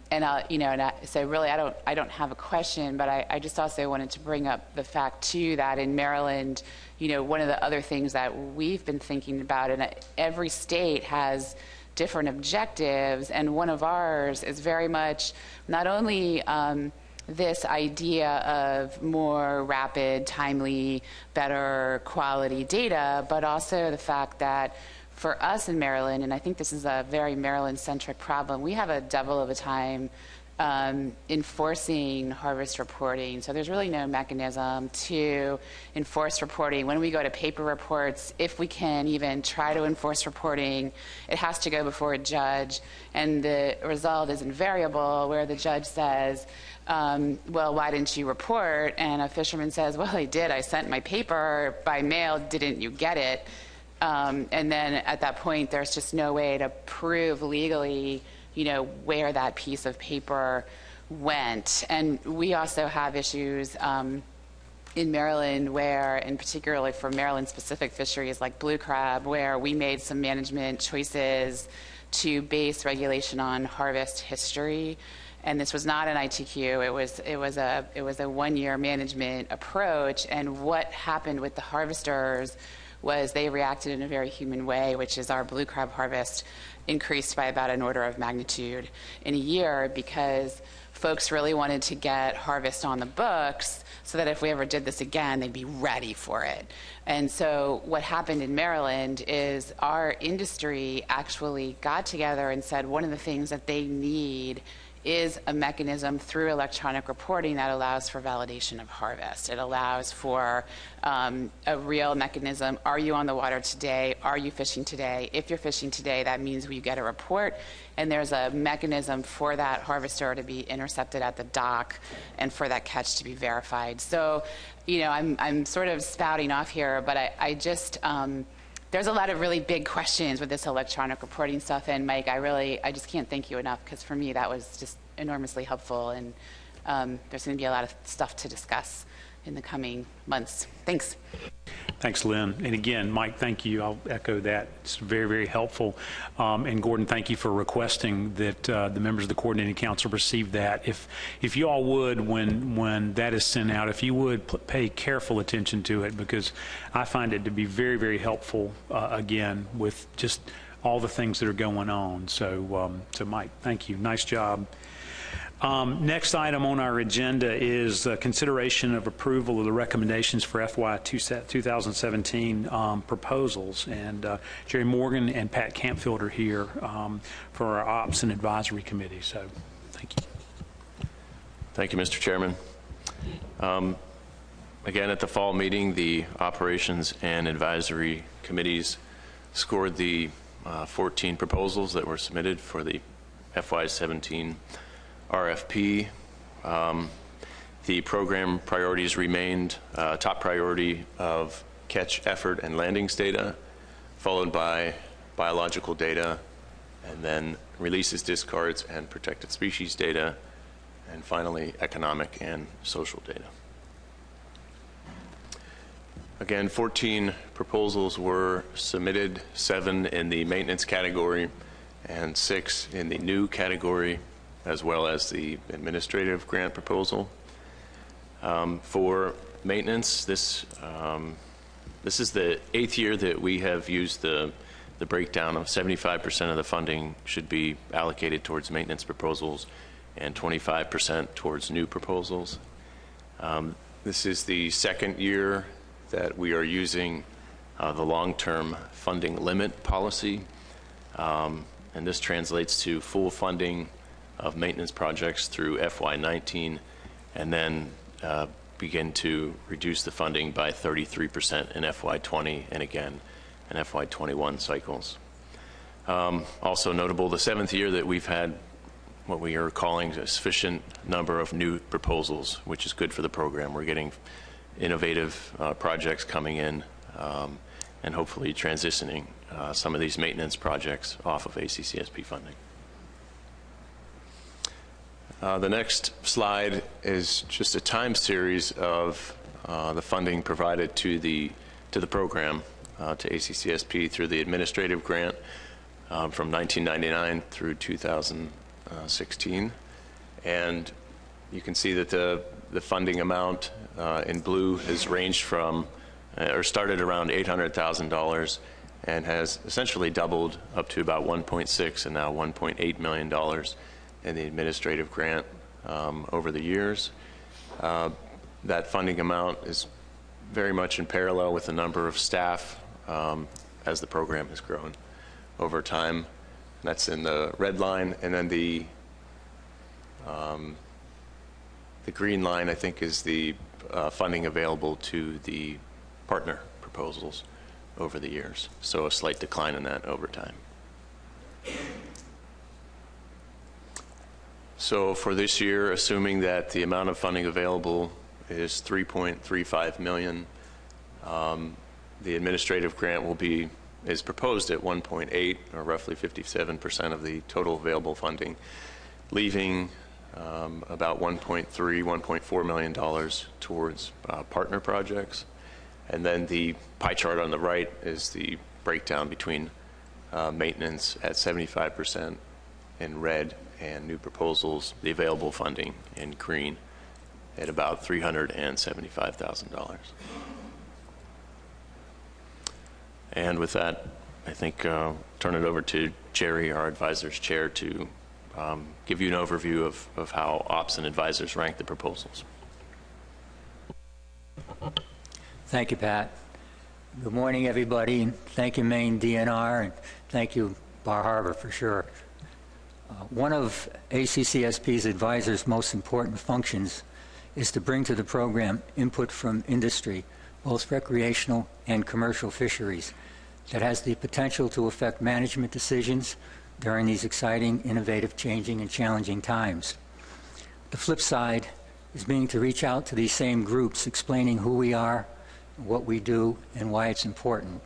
really, I don't have a question, but I just also wanted to bring up the fact too that in Maryland, one of the other things that we've been thinking about, and every state has different objectives, and one of ours is very much not only this idea of more rapid, timely, better quality data, but also the fact that for us in Maryland, and I think this is a very Maryland-centric problem, we have a devil of a time enforcing harvest reporting. So there's really no mechanism to enforce reporting. When we go to paper reports, if we can even try to enforce reporting, it has to go before a judge, and the result is invariable, where the judge says, well, why didn't you report? And a fisherman says, well, I did. I sent my paper by mail. Didn't you get it? And then at that point, there's just no way to prove legally, where that piece of paper went. And we also have issues in Maryland where, and particularly for Maryland-specific fisheries like blue crab, where we made some management choices to base regulation on harvest history. And this was not an ITQ. It was a one-year management approach. And what happened with the harvesters was they reacted in a very human way, which is our blue crab harvest increased by about an order of magnitude in a year because folks really wanted to get harvest on the books so that if we ever did this again, they'd be ready for it. And so what happened in Maryland is our industry actually got together and said one of the things that they need is a mechanism through electronic reporting that allows for validation of harvest. It allows for a real mechanism. Are you on the water today? Are you fishing today? If you're fishing today, that means you get a report, and there's a mechanism for that harvester to be intercepted at the dock and for that catch to be verified. So, I'm sort of spouting off here, but I just, there's a lot of really big questions with this electronic reporting stuff, and Mike, I just can't thank you enough, because for me that was just enormously helpful, and there's going to be a lot of stuff to discuss in the coming months. Thanks. Thanks, Lynn. And again, Mike, thank you. I'll echo that. It's very, very helpful. And Gordon, thank you for requesting that the members of the Coordinating Council receive that. If you all would, when that is sent out, if you would pay careful attention to it, because I find it to be very, very helpful, again, with just all the things that are going on. So, Mike, thank you. Nice job. Next item on our agenda is consideration of approval of the recommendations for FY 2017 proposals. And Jerry Morgan and Pat Campfield are here for our Ops and Advisory Committee. So thank you. Thank you, Mr. Chairman. Again, at the fall meeting, the Operations and Advisory Committees scored the 14 proposals that were submitted for the FY 17 RFP. The program priorities remained top priority of catch, effort, and landings data, followed by biological data, and then releases, discards, and protected species data, and finally economic and social data. Again, 14 proposals were submitted, 7 in the maintenance category and 6 in the new category, as well as the administrative grant proposal. For maintenance, this is the 8th year that we have used the breakdown of 75% of the funding should be allocated towards maintenance proposals and 25% towards new proposals. This is the 2nd year that we are using the long-term funding limit policy, and this translates to full funding of maintenance projects through FY19, and then begin to reduce the funding by 33% in FY20 and again in FY21 cycles. Also notable, the 7th year that we've had what we are calling a sufficient number of new proposals, which is good for the program. We're getting innovative projects coming in and hopefully transitioning some of these maintenance projects off of ACCSP funding. The next slide is just a time series of the funding provided to the program, to ACCSP through the administrative grant from 1999 through 2016. And you can see that the funding amount in blue has ranged from, or started around $800,000 and has essentially doubled up to about 1.6 and now $1.8 million in the administrative grant over the years. That funding amount is very much in parallel with the number of staff as the program has grown over time. That's in the red line, and then the green line, I think, is the funding available to the partner proposals over the years. So a slight decline in that over time. So for this year, assuming that the amount of funding available is $3.35 million, the administrative grant is proposed at 1.8, or roughly 57% of the total available funding, leaving about $1.4 million towards partner projects. And then the pie chart on the right is the breakdown between maintenance at 75% in red and new proposals, the available funding in green at about $375,000. And with that, I think turn it over to Jerry, our advisor's chair, to give you an overview of how ops and advisors rank the proposals. Thank you, Pat. Good morning, everybody, and thank you, Maine DNR, and thank you, Bar Harbor, for sure. One of ACCSP's advisors' most important functions is to bring to the program input from industry, both recreational and commercial fisheries, that has the potential to affect management decisions during these exciting, innovative, changing, and challenging times. The flip side is being to reach out to these same groups, explaining who we are, what we do, and why it's important.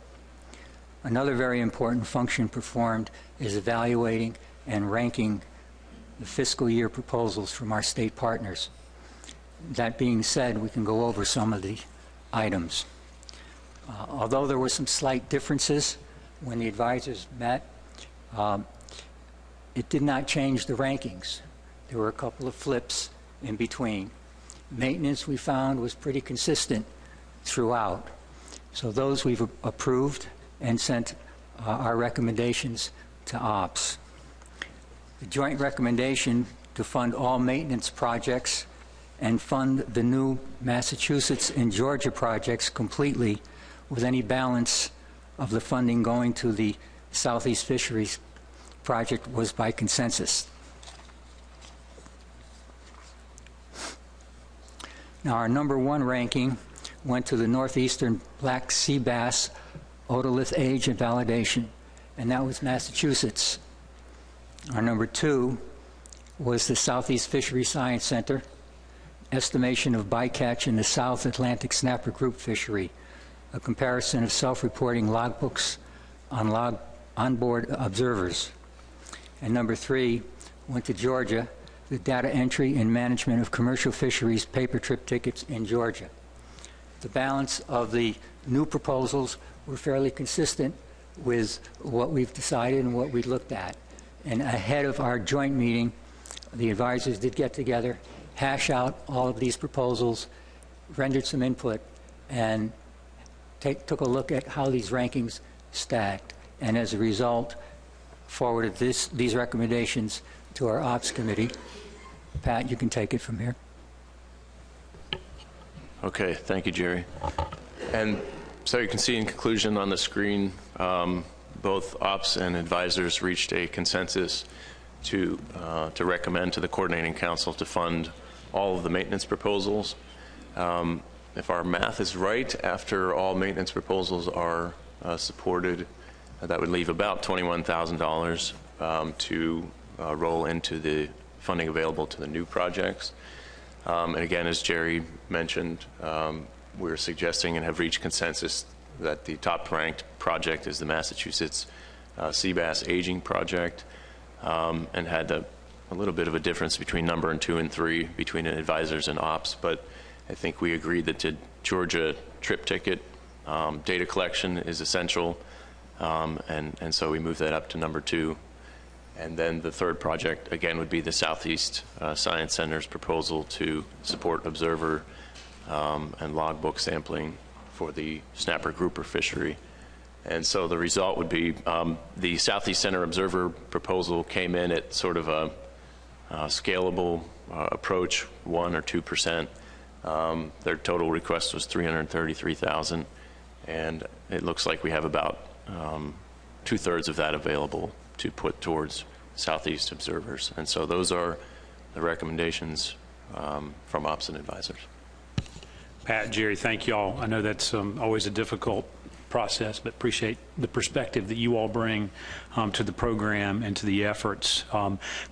Another very important function performed is evaluating and ranking the fiscal year proposals from our state partners. That being said, we can go over some of the items. Although there were some slight differences when the advisors met, it did not change the rankings. There were a couple of flips in between. Maintenance, we found, was pretty consistent throughout. So those we've approved and sent our recommendations to ops. The joint recommendation to fund all maintenance projects and fund the new Massachusetts and Georgia projects completely, with any balance of the funding going to the Southeast Fisheries project, was by consensus. Now, our number one ranking went to the Northeastern Black Sea Bass Otolith Age and Validation, and that was Massachusetts. Our number two was the Southeast Fisheries Science Center, estimation of bycatch in the South Atlantic Snapper Group Fishery, a comparison of self-reporting logbooks on onboard observers. And number three went to Georgia, the data entry and management of commercial fisheries paper trip tickets in Georgia. The balance of the new proposals were fairly consistent with what we've decided and what we looked at. And ahead of our joint meeting, the advisors did get together, hash out all of these proposals, rendered some input, and took a look at how these rankings stacked. And as a result, forwarded these recommendations to our ops committee. Pat, you can take it from here. Okay, thank you, Jerry. And so you can see in conclusion on the screen, both ops and advisors reached a consensus to recommend to the coordinating council to fund all of the maintenance proposals. If our math is right, after all maintenance proposals are supported, that would leave about $21,000 to roll into the funding available to the new projects. And again, as Jerry mentioned, we're suggesting and have reached consensus that the top-ranked project is the Massachusetts Sea Bass Aging Project, and had a little bit of a difference between number 2 and 3 between advisors and ops, but I think we agreed that the Georgia trip ticket data collection is essential, and so we moved that up to number 2. And then the third project, again, would be the Southeast Science Center's proposal to support observer and logbook sampling for the snapper grouper fishery. And so the result would be the Southeast Center observer proposal came in at sort of a scalable approach, 1 or 2%. Their total request was $333,000, and it looks like we have about 2/3 of that available to put towards Southeast observers. And so those are the recommendations from ops and advisors. Pat, Jerry, thank you all. I know that's always a difficult process, but appreciate the perspective that you all bring to the program and to the efforts.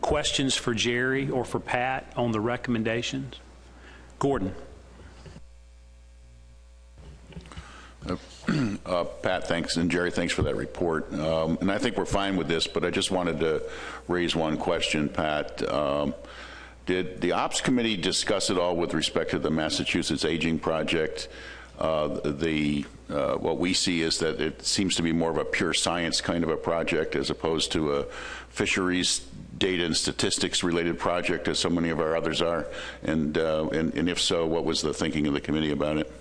Questions for Jerry or for Pat on the recommendations? Gordon. Pat, thanks, and Jerry, thanks for that report. And I think we're fine with this, but I just wanted to raise one question, Pat. Did the Ops Committee discuss it all with respect to the Massachusetts Aging Project? What we see is that it seems to be more of a pure science kind of a project as opposed to a fisheries data and statistics related project as so many of our others are. And if so, what was the thinking of the committee about it?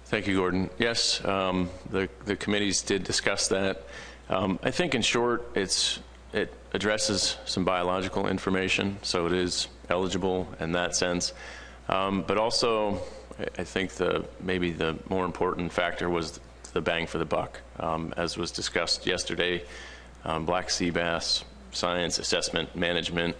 Thank you, Gordon. Yes, the committees did discuss that. I think in short, it addresses some biological information, so it is eligible in that sense. But also, I think maybe the more important factor was the bang for the buck. As was discussed yesterday, black sea bass science assessment management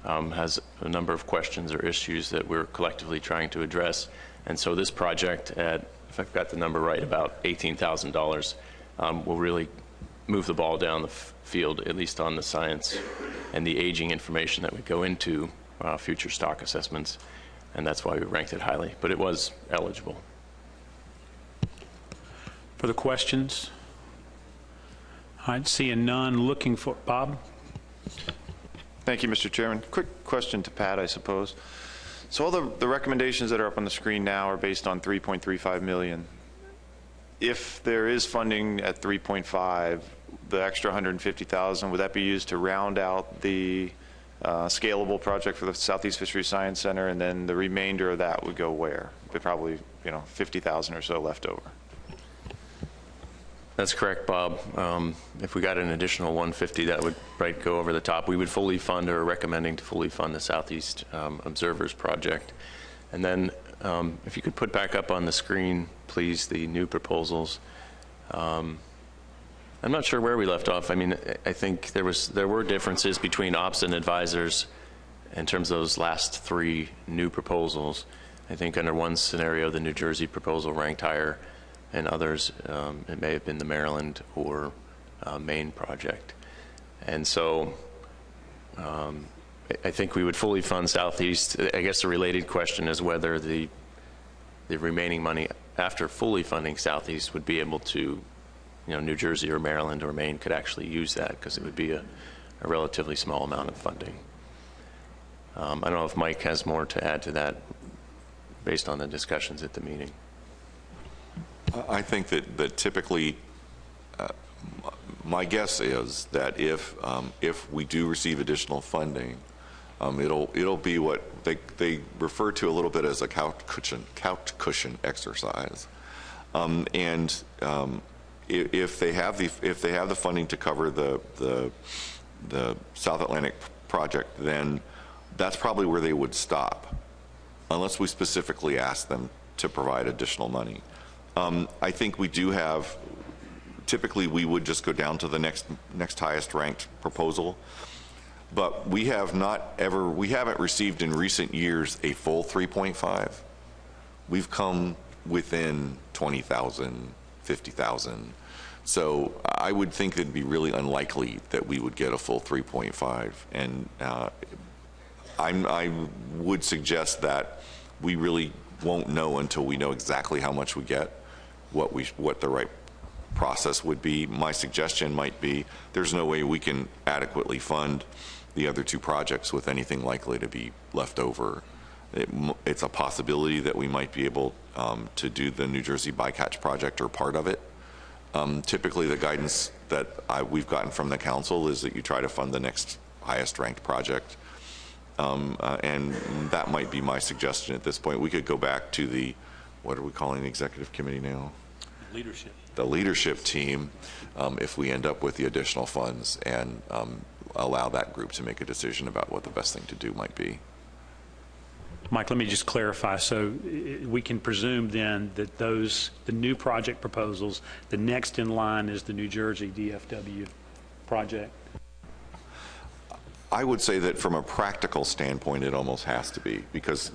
has a number of questions or issues that we're collectively trying to address. And so this project at, if I've got the number right, about $18,000 will really move the ball down the field, at least on the science and the aging information that would go into future stock assessments. And that's why we ranked it highly, but it was eligible. For the questions? I'd seeing none. Looking for Bob. Thank you, Mr. Chairman. Quick question to Pat, I suppose. So all the recommendations that are up on the screen now are based on 3.35 million. If there is funding at 3.5, the extra 150,000, would that be used to round out the scalable project for the Southeast Fisheries Science Center, and then the remainder of that would go where? But probably, 50,000 or so left over. That's correct, Bob. If we got an additional 150, that would go over the top. We would fully fund, or recommending to fully fund, the Southeast Observers Project. And then if you could put back up on the screen, please, the new proposals. I'm not sure where we left off. I mean, I think there were differences between ops and advisors in terms of those last three new proposals. I think under one scenario, the New Jersey proposal ranked higher, and others, it may have been the Maryland or Maine project. And so I think we would fully fund Southeast. I guess the related question is whether the remaining money after fully funding Southeast would be able to, New Jersey or Maryland or Maine could actually use that, because it would be a relatively small amount of funding. I don't know if Mike has more to add to that based on the discussions at the meeting. I think that typically, my guess is that if we do receive additional funding, it'll be what they refer to a little bit as a couch cushion exercise, and if they have the funding to cover the South Atlantic project, then that's probably where they would stop, unless we specifically ask them to provide additional money. I think we do have, typically we would just go down to the next highest ranked proposal, but we haven't received in recent years a full 3.5. We've come within 20,000, 50,000. So I would think it'd be really unlikely that we would get a full 3.5. And I would suggest that we really won't know until we know exactly how much we get, what the right process would be. My suggestion might be there's no way we can adequately fund the other two projects with anything likely to be left over. It's a possibility that we might be able to do the New Jersey bycatch project or part of it. Typically the guidance that we've gotten from the council is that you try to fund the next highest ranked project. And that might be my suggestion at this point. We could go back to what are we calling the executive committee now? Leadership. The leadership team, if we end up with the additional funds, and allow that group to make a decision about what the best thing to do might be. Mike, let me just clarify. So we can presume then that the new project proposals, the next in line is the New Jersey DFW project? I would say that from a practical standpoint, it almost has to be, because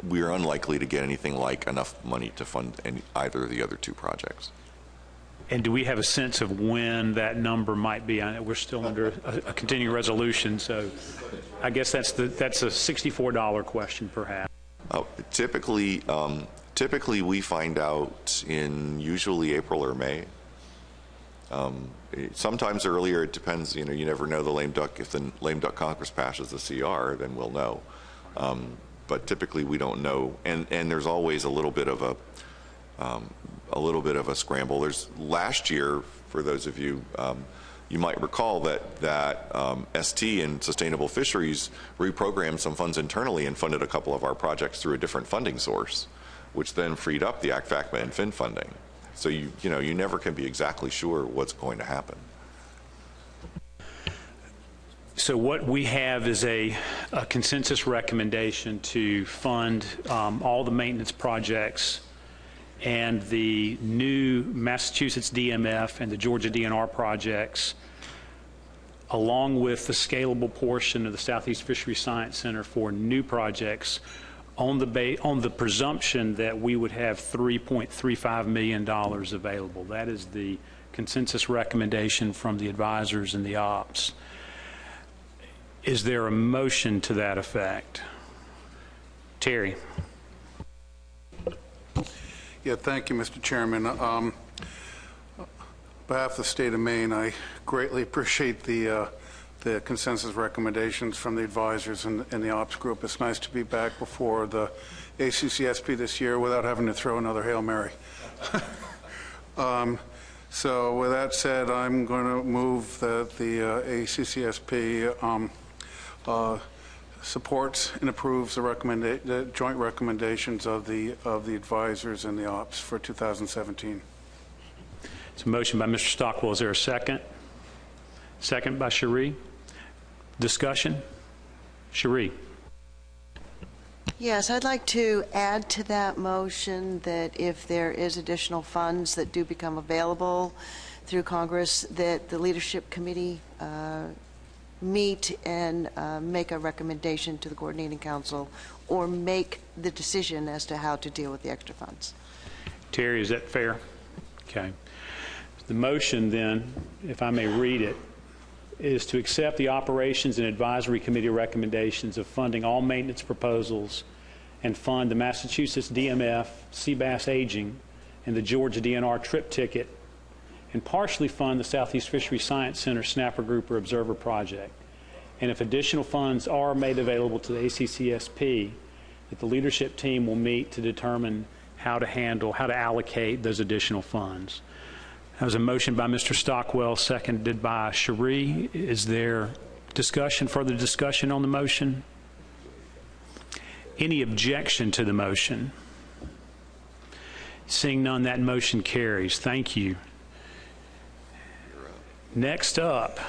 we are unlikely to get anything like enough money to fund either of the other two projects. And do we have a sense of when that number might be? I know we're still under a continuing resolution, so I guess that's a $64 question, perhaps. Typically we find out in usually April or May. Sometimes earlier. It depends. You never know the lame duck. If the lame duck Congress passes the CR, then we'll know. But typically we don't know, and there's always a little bit of a scramble. There's last year, for those of you, you might recall that ST and Sustainable Fisheries reprogrammed some funds internally and funded a couple of our projects through a different funding source, which then freed up the ACT-FACMA and FIN funding. So you never can be exactly sure what's going to happen. So what we have is a consensus recommendation to fund all the maintenance projects and the new Massachusetts DMF and the Georgia DNR projects, along with the scalable portion of the Southeast Fisheries Science Center for new projects, on the presumption that we would have $3.35 million available. That is the consensus recommendation from the advisors and the ops. Is there a motion to that effect? Terry. Yeah, thank you, Mr. Chairman. On behalf of the state of Maine, I greatly appreciate the consensus recommendations from the advisors and the ops group. It's nice to be back before the ACCSP this year without having to throw another Hail Mary. So with that said, I'm going to move that the ACCSP supports and approves the joint recommendations of the advisors and the ops for 2017. It's a motion by Mr. Stockwell. Is there a second? Second by Cherie. Discussion? Cherie. Yes, I'd like to add to that motion that if there is additional funds that do become available through Congress, that the Leadership Committee meet and make a recommendation to the Coordinating Council or make the decision as to how to deal with the extra funds. Terry, is that fair? Okay. The motion then, if I may read it, is to accept the Operations and Advisory Committee recommendations of funding all maintenance proposals and fund the Massachusetts DMF, Seabass Aging, and the Georgia DNR trip ticket, and partially fund the Southeast Fisheries Science Center Snapper Grouper Observer Project. And if additional funds are made available to the ACCSP, that the leadership team will meet to determine how to allocate those additional funds. That was a motion by Mr. Stockwell, seconded by Cherie. Is there further discussion on the motion? Any objection to the motion? Seeing none, that motion carries. Thank you. Next up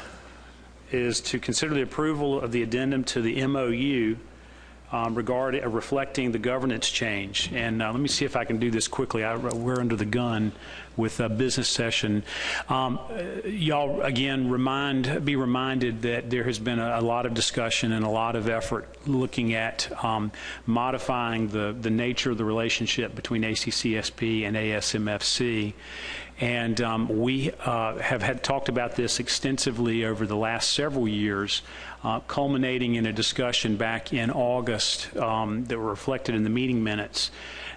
is to consider the approval of the addendum to the MOU reflecting the governance change. And let me see if I can do this quickly. We're under the gun with a business session. Y'all, again, be reminded that there has been a lot of discussion and a lot of effort looking at modifying the nature of the relationship between ACCSP and ASMFC. And we have talked about this extensively over the last several years, culminating in a discussion back in August that were reflected in the meeting minutes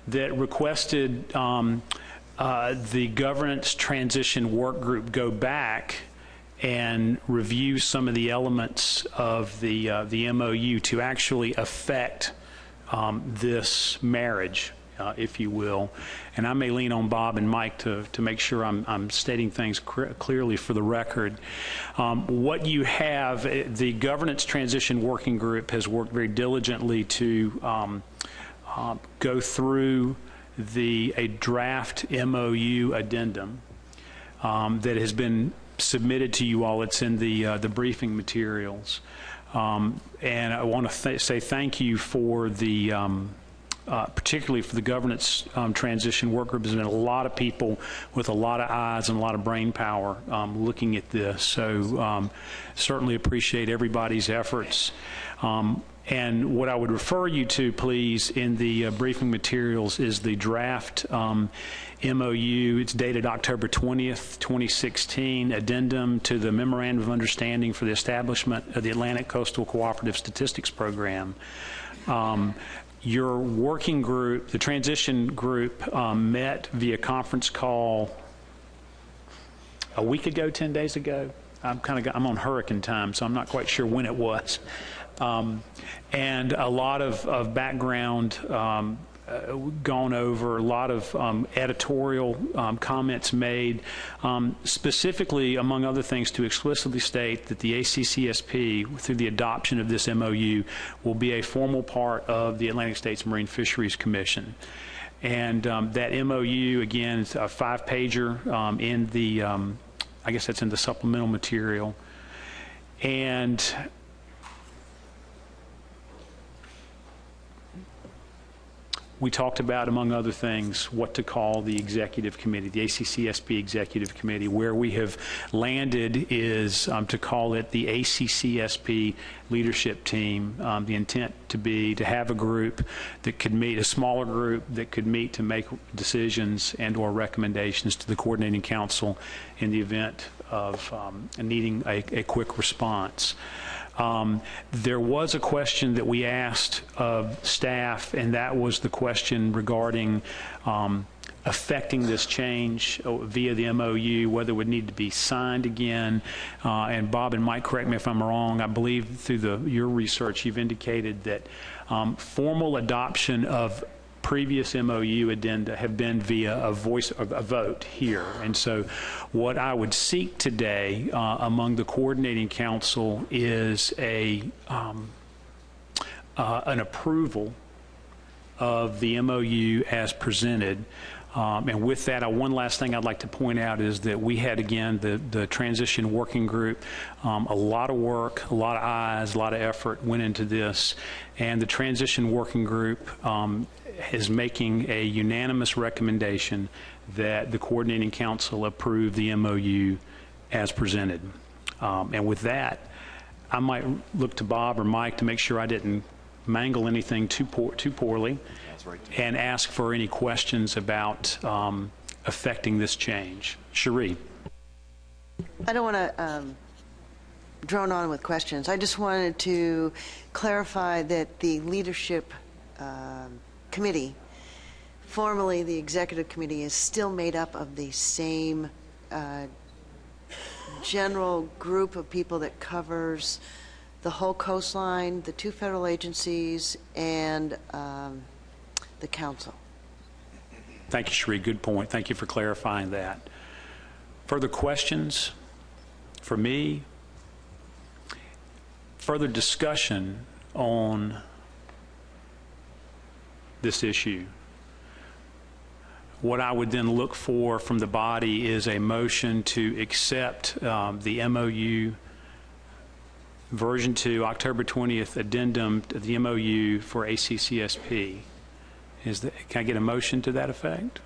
that requested the governance transition work group go back and review some of the elements of the MOU to actually affect this marriage, if you will. And I may lean on Bob and Mike to make sure I'm stating things clearly for the record. What you have, the Governance Transition Working Group has worked very diligently to go through a draft MOU addendum that has been submitted to you all. It's in the briefing materials. And I want to say thank you for the particularly for the governance transition work group. There's been a lot of people with a lot of eyes and a lot of brain power looking at this. So certainly appreciate everybody's efforts. And what I would refer you to, please, in the briefing materials is the draft MOU. It's dated October 20th, 2016, addendum to the Memorandum of Understanding for the establishment of the Atlantic Coastal Cooperative Statistics Program. Your working group, the transition group, met via conference call a week ago, 10 days ago. I'm on hurricane time, so I'm not quite sure when it was. And a lot of background gone over, a lot of editorial comments made, specifically, among other things, to explicitly state that the ACCSP, through the adoption of this MOU, will be a formal part of the Atlantic States Marine Fisheries Commission. And that MOU, again, is a 5-pager in the, I guess that's in the supplemental material. And we talked about, among other things, what to call the executive committee, the ACCSP executive committee. Where we have landed is to call it the ACCSP leadership team. The intent to be to have a group that could meet, a smaller group that could meet to make decisions and or recommendations to the coordinating council in the event of needing a quick response. There was a question that we asked of staff, and that was the question regarding affecting this change via the MOU, whether it would need to be signed again. And Bob and Mike, correct me if I'm wrong, I believe through your research you've indicated that formal adoption of previous MOU addenda have been via a vote here. And so what I would seek today among the coordinating council is an approval of the MOU as presented. And with that, one last thing I'd like to point out is that we had, again, the transition working group, a lot of work, a lot of eyes, a lot of effort went into this. And the transition working group is making a unanimous recommendation that the coordinating council approve the MOU as presented. And with that, I might look to Bob or Mike to make sure I didn't mangle anything too poorly. That's right. And ask for any questions about affecting this change. Cherie. I don't want to drone on with questions. I just wanted to clarify that the leadership committee, formally the executive committee, is still made up of the same general group of people that covers the whole coastline, the 2 federal agencies, and the council. Thank you, Cherie. Good point. Thank you for clarifying that. Further questions for me? Further discussion on this issue? What I would then look for from the body is a motion to accept the MOU version 2, October 20th addendum to the MOU for ACCSP. Can I get a motion to that effect?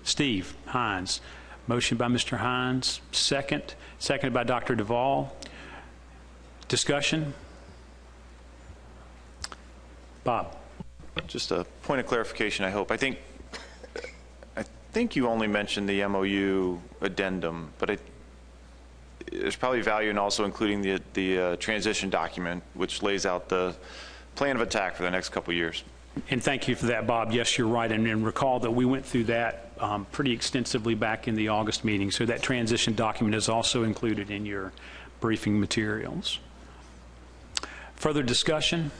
Steve Hines. Motion by Mr. Hines. Seconded by Dr. Duvall. Discussion? Bob. Just a point of clarification, I hope. I think you only mentioned the MOU addendum, but there's probably value in also including the transition document, which lays out the plan of attack for the next couple of years. And thank you for that, Bob. Yes, you're right. And recall that we went through that pretty extensively back in the August meeting. So that transition document is also included in your briefing materials. Further discussion?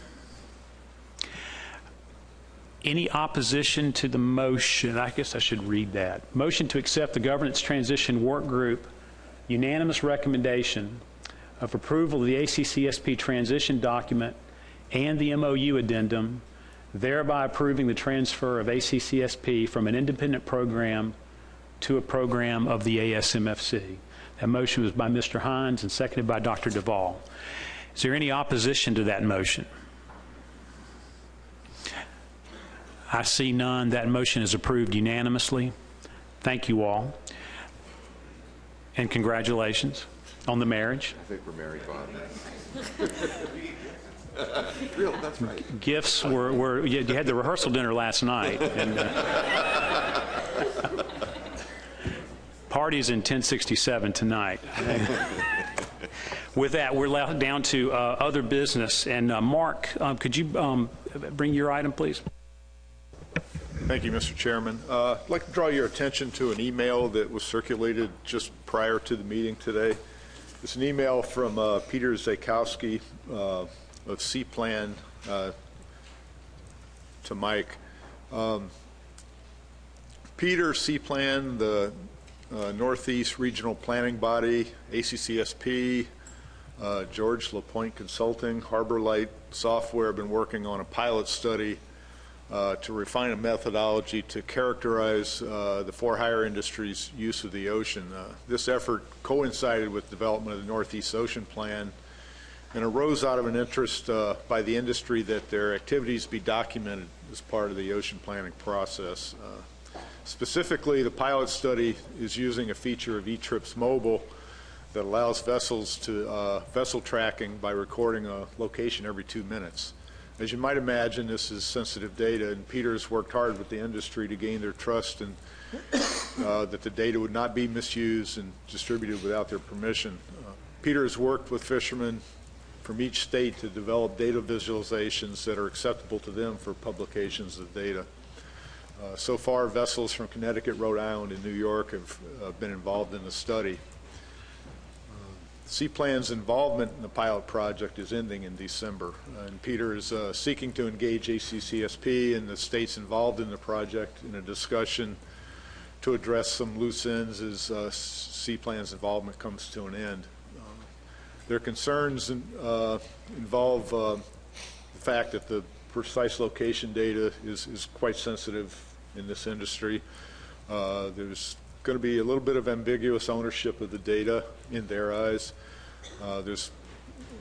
Any opposition to the motion? I guess I should read that. Motion to accept the Governance Transition Work Group unanimous recommendation of approval of the ACCSP transition document and the MOU addendum, thereby approving the transfer of ACCSP from an independent program to a program of the ASMFC. That motion was by Mr. Hines and seconded by Dr. Duvall. Is there any opposition to that motion? I see none. That motion is approved unanimously. Thank you all. And congratulations on the marriage. I think we're married, Bob. Real, that's right. Gifts were you had the rehearsal dinner last night. And, parties in 1067 tonight. With that, we're down to other business. And Mark, could you bring your item, please? Thank you, Mr. Chairman. I'd like to draw your attention to an email that was circulated just prior to the meeting today. It's an email from Peter Zakowski of C-Plan to Mike. Peter, C-Plan, the Northeast Regional Planning Body, ACCSP, George LaPointe Consulting, Harbor Light Software have been working on a pilot study to refine a methodology to characterize the for-hire industry's use of the ocean. This effort coincided with development of the Northeast Ocean Plan and arose out of an interest by the industry that their activities be documented as part of the ocean planning process. Specifically, the pilot study is using a feature of eTrips Mobile that allows vessels to vessel tracking by recording a location every 2 minutes. As you might imagine, this is sensitive data, and Peter's worked hard with the industry to gain their trust and that the data would not be misused and distributed without their permission. Peter has worked with fishermen from each state to develop data visualizations that are acceptable to them for publications of data. So far, vessels from Connecticut, Rhode Island, and New York have been involved in the study. C-Plan's involvement in the pilot project is ending in December, and Peter is seeking to engage ACCSP and the states involved in the project in a discussion to address some loose ends as C-Plan's involvement comes to an end. Their concerns involve the fact that the precise location data is quite sensitive in this industry. There's going to be a little bit of ambiguous ownership of the data in their eyes. There's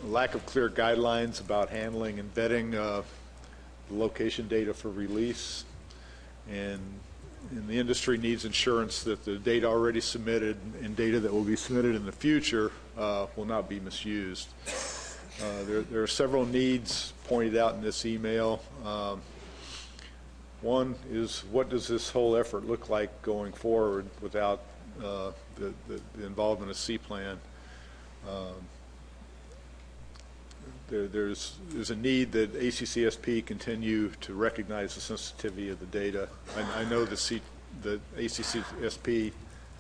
a lack of clear guidelines about handling and vetting the location data for release, and the industry needs assurance that the data already submitted and data that will be submitted in the future will not be misused. There are several needs pointed out in this email. One is, what does this whole effort look like going forward without the involvement of C-Plan? There's a need that ACCSP continue to recognize the sensitivity of the data. I know that ACCSP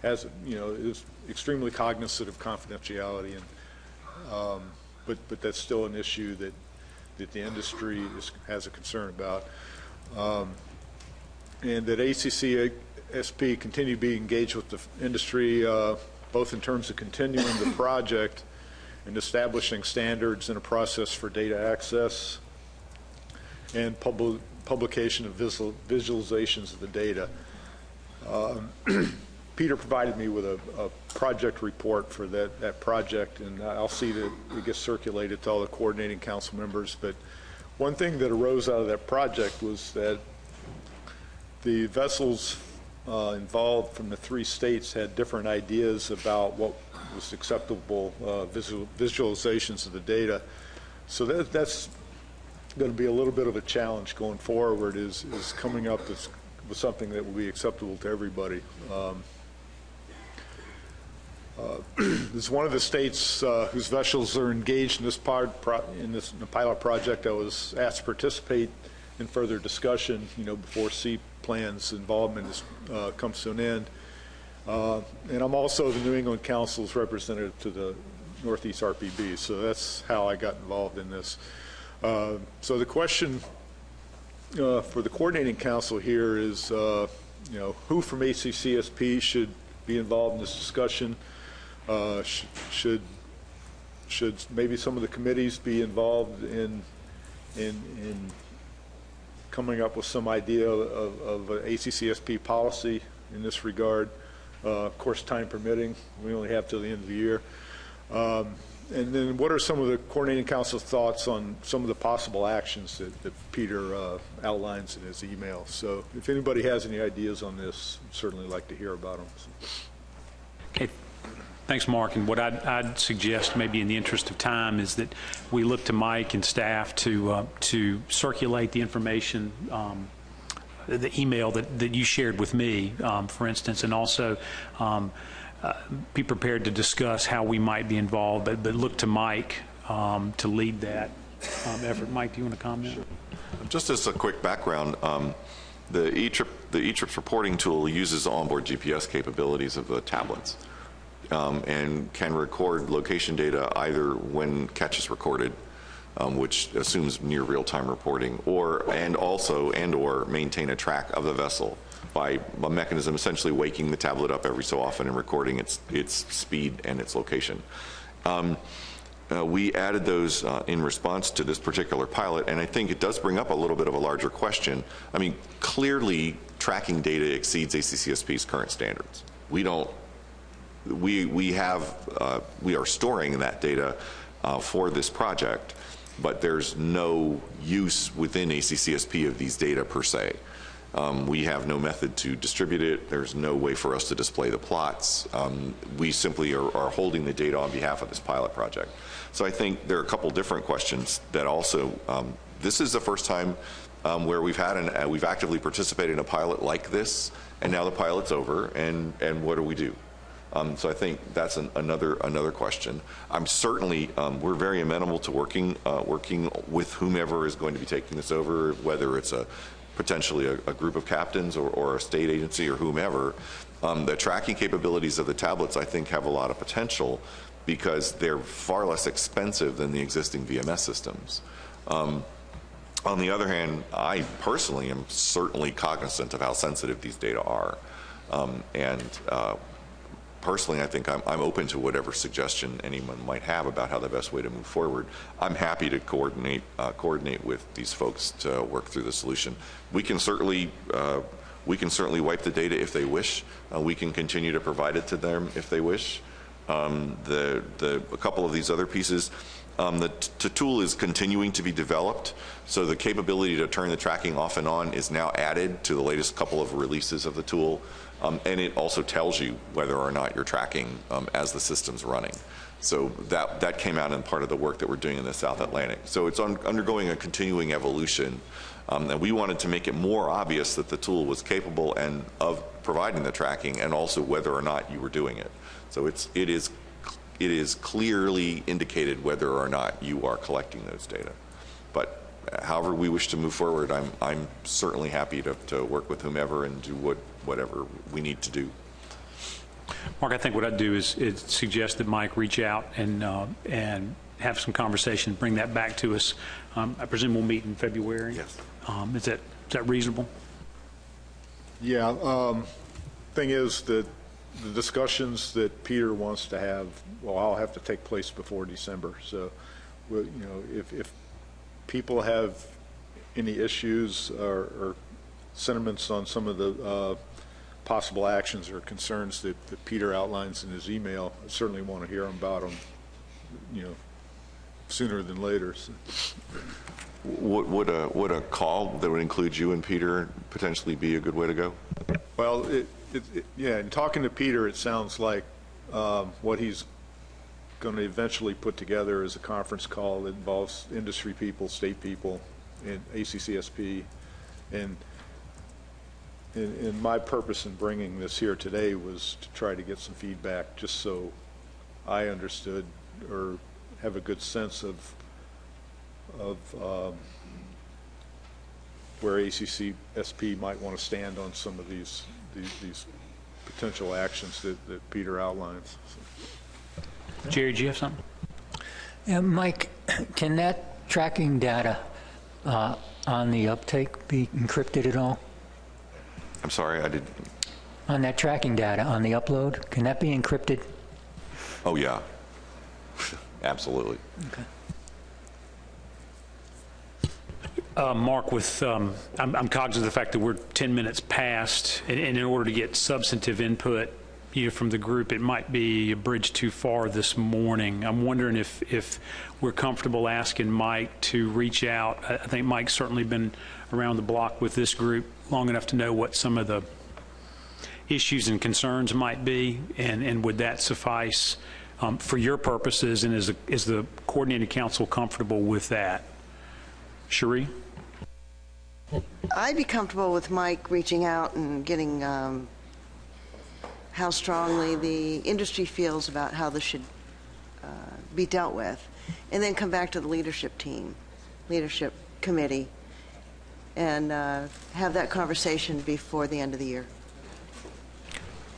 has, is extremely cognizant of confidentiality, and but that's still an issue that the industry has a concern about. And that ACCSP continue to be engaged with the industry, both in terms of continuing the project and establishing standards and a process for data access and publication of visualizations of the data. Peter provided me with a project report for that project, and I'll see that it gets circulated to all the coordinating council members. But one thing that arose out of that project was that the vessels involved from the 3 states had different ideas about what was acceptable visualizations of the data. So that's going to be a little bit of a challenge going forward, is coming up with something that will be acceptable to everybody. This is one of the states whose vessels are engaged in this in the pilot project. I was asked to participate in further discussion, before C-Plan's involvement comes to an end. And I'm also the New England Council's representative to the Northeast RPB, so that's how I got involved in this. So the question for the coordinating council here is, who from ACCSP should be involved in this discussion? Should maybe some of the committees be involved in coming up with some idea of an ACCSP policy in this regard? Of course, time permitting, we only have till the end of the year. And then what are some of the coordinating council's thoughts on some of the possible actions that Peter outlines in his email? So if anybody has any ideas on this, I'd certainly like to hear about them. Okay. Thanks, Mark. And what I'd suggest, maybe in the interest of time, is that we look to Mike and staff to circulate the information, the email that you shared with me, for instance, and also be prepared to discuss how we might be involved, but look to Mike to lead that effort. Mike, do you want to comment? Sure. Just as a quick background, the eTrips reporting tool uses onboard GPS capabilities of the tablets and can record location data either when catch is recorded, which assumes near real-time reporting, or maintain a track of the vessel by a mechanism essentially waking the tablet up every so often and recording its speed and its location. We added those in response to this particular pilot, and I think it does bring up a little bit of a larger question. I mean, clearly tracking data exceeds ACCSP's current standards. We are storing that data for this project, but there's no use within ACCSP of these data per se. We have no method to distribute it. There's no way for us to display the plots. We simply are holding the data on behalf of this pilot project. So I think there are a couple different questions that also, this is the first time where we've actively participated in a pilot like this, and now the pilot's over, and what do we do? So I think that's another question. I'm certainly, we're very amenable to working with whomever is going to be taking this over, whether it's potentially a group of captains or a state agency or whomever. The tracking capabilities of the tablets, I think, have a lot of potential because they're far less expensive than the existing VMS systems. On the other hand, I personally am certainly cognizant of how sensitive these data are. Personally, I think I'm open to whatever suggestion anyone might have about how the best way to move forward. I'm happy to coordinate with these folks to work through the solution. We can certainly wipe the data if they wish. We can continue to provide it to them if they wish. A couple of these other pieces, the tool is continuing to be developed, so the capability to turn the tracking off and on is now added to the latest couple of releases of the tool. And it also tells you whether or not you're tracking as the system's running. So that came out in part of the work that we're doing in the South Atlantic. So it's undergoing a continuing evolution. And we wanted to make it more obvious that the tool was capable of providing the tracking and also whether or not you were doing it. So it is clearly indicated whether or not you are collecting those data. But however we wish to move forward, I'm certainly happy to work with whomever and do whatever we need to do. Mark, I think what I'd do is suggest that Mike reach out and have some conversation, bring that back to us. I presume we'll meet in February. Yes. Is that reasonable? Yeah. Thing is that the discussions that Peter wants to have, well, I'll have to take place before December. So, if people have any issues or sentiments on some of the possible actions or concerns that Peter outlines in his email, I certainly want to hear about them, sooner than later. So. Would a call that would include you and Peter potentially be a good way to go? Well, yeah, in talking to Peter, it sounds like what he's going to eventually put together is a conference call that involves industry people, state people, and ACCSP. And my purpose in bringing this here today was to try to get some feedback just so I understood or have a good sense of where ACCSP might want to stand on some of these potential actions that Peter outlines. So. Jerry, do you have something? Yeah, Mike, can that tracking data on the uptake be encrypted at all? I'm sorry, I did. On that tracking data on the upload, can that be encrypted? Oh yeah, absolutely. Okay. Mark, I'm cognizant of the fact that we're 10 minutes past, and in order to get substantive input, from the group, it might be a bridge too far this morning. I'm wondering if we're comfortable asking Mike to reach out. I think Mike's certainly been around the block with this group long enough to know what some of the issues and concerns might be, and would that suffice for your purposes, and is the coordinating council comfortable with that? Cherie? I'd be comfortable with Mike reaching out and getting how strongly the industry feels about how this should be dealt with, and then come back to the leadership committee, and have that conversation before the end of the year.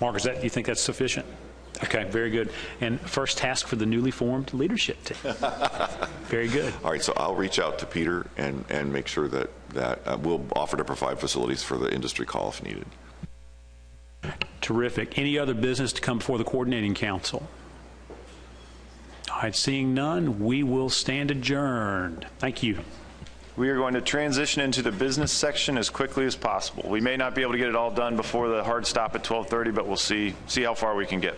Mark, do you think that's sufficient? Okay, very good. And first task for the newly formed leadership team. Very good. All right, so I'll reach out to Peter and make sure that we'll offer to provide facilities for the industry call if needed. Terrific. Any other business to come before the coordinating council? All right, seeing none, we will stand adjourned. Thank you. We are going to transition into the business section as quickly as possible. We may not be able to get it all done before the hard stop at 12:30, but we'll see how far we can get.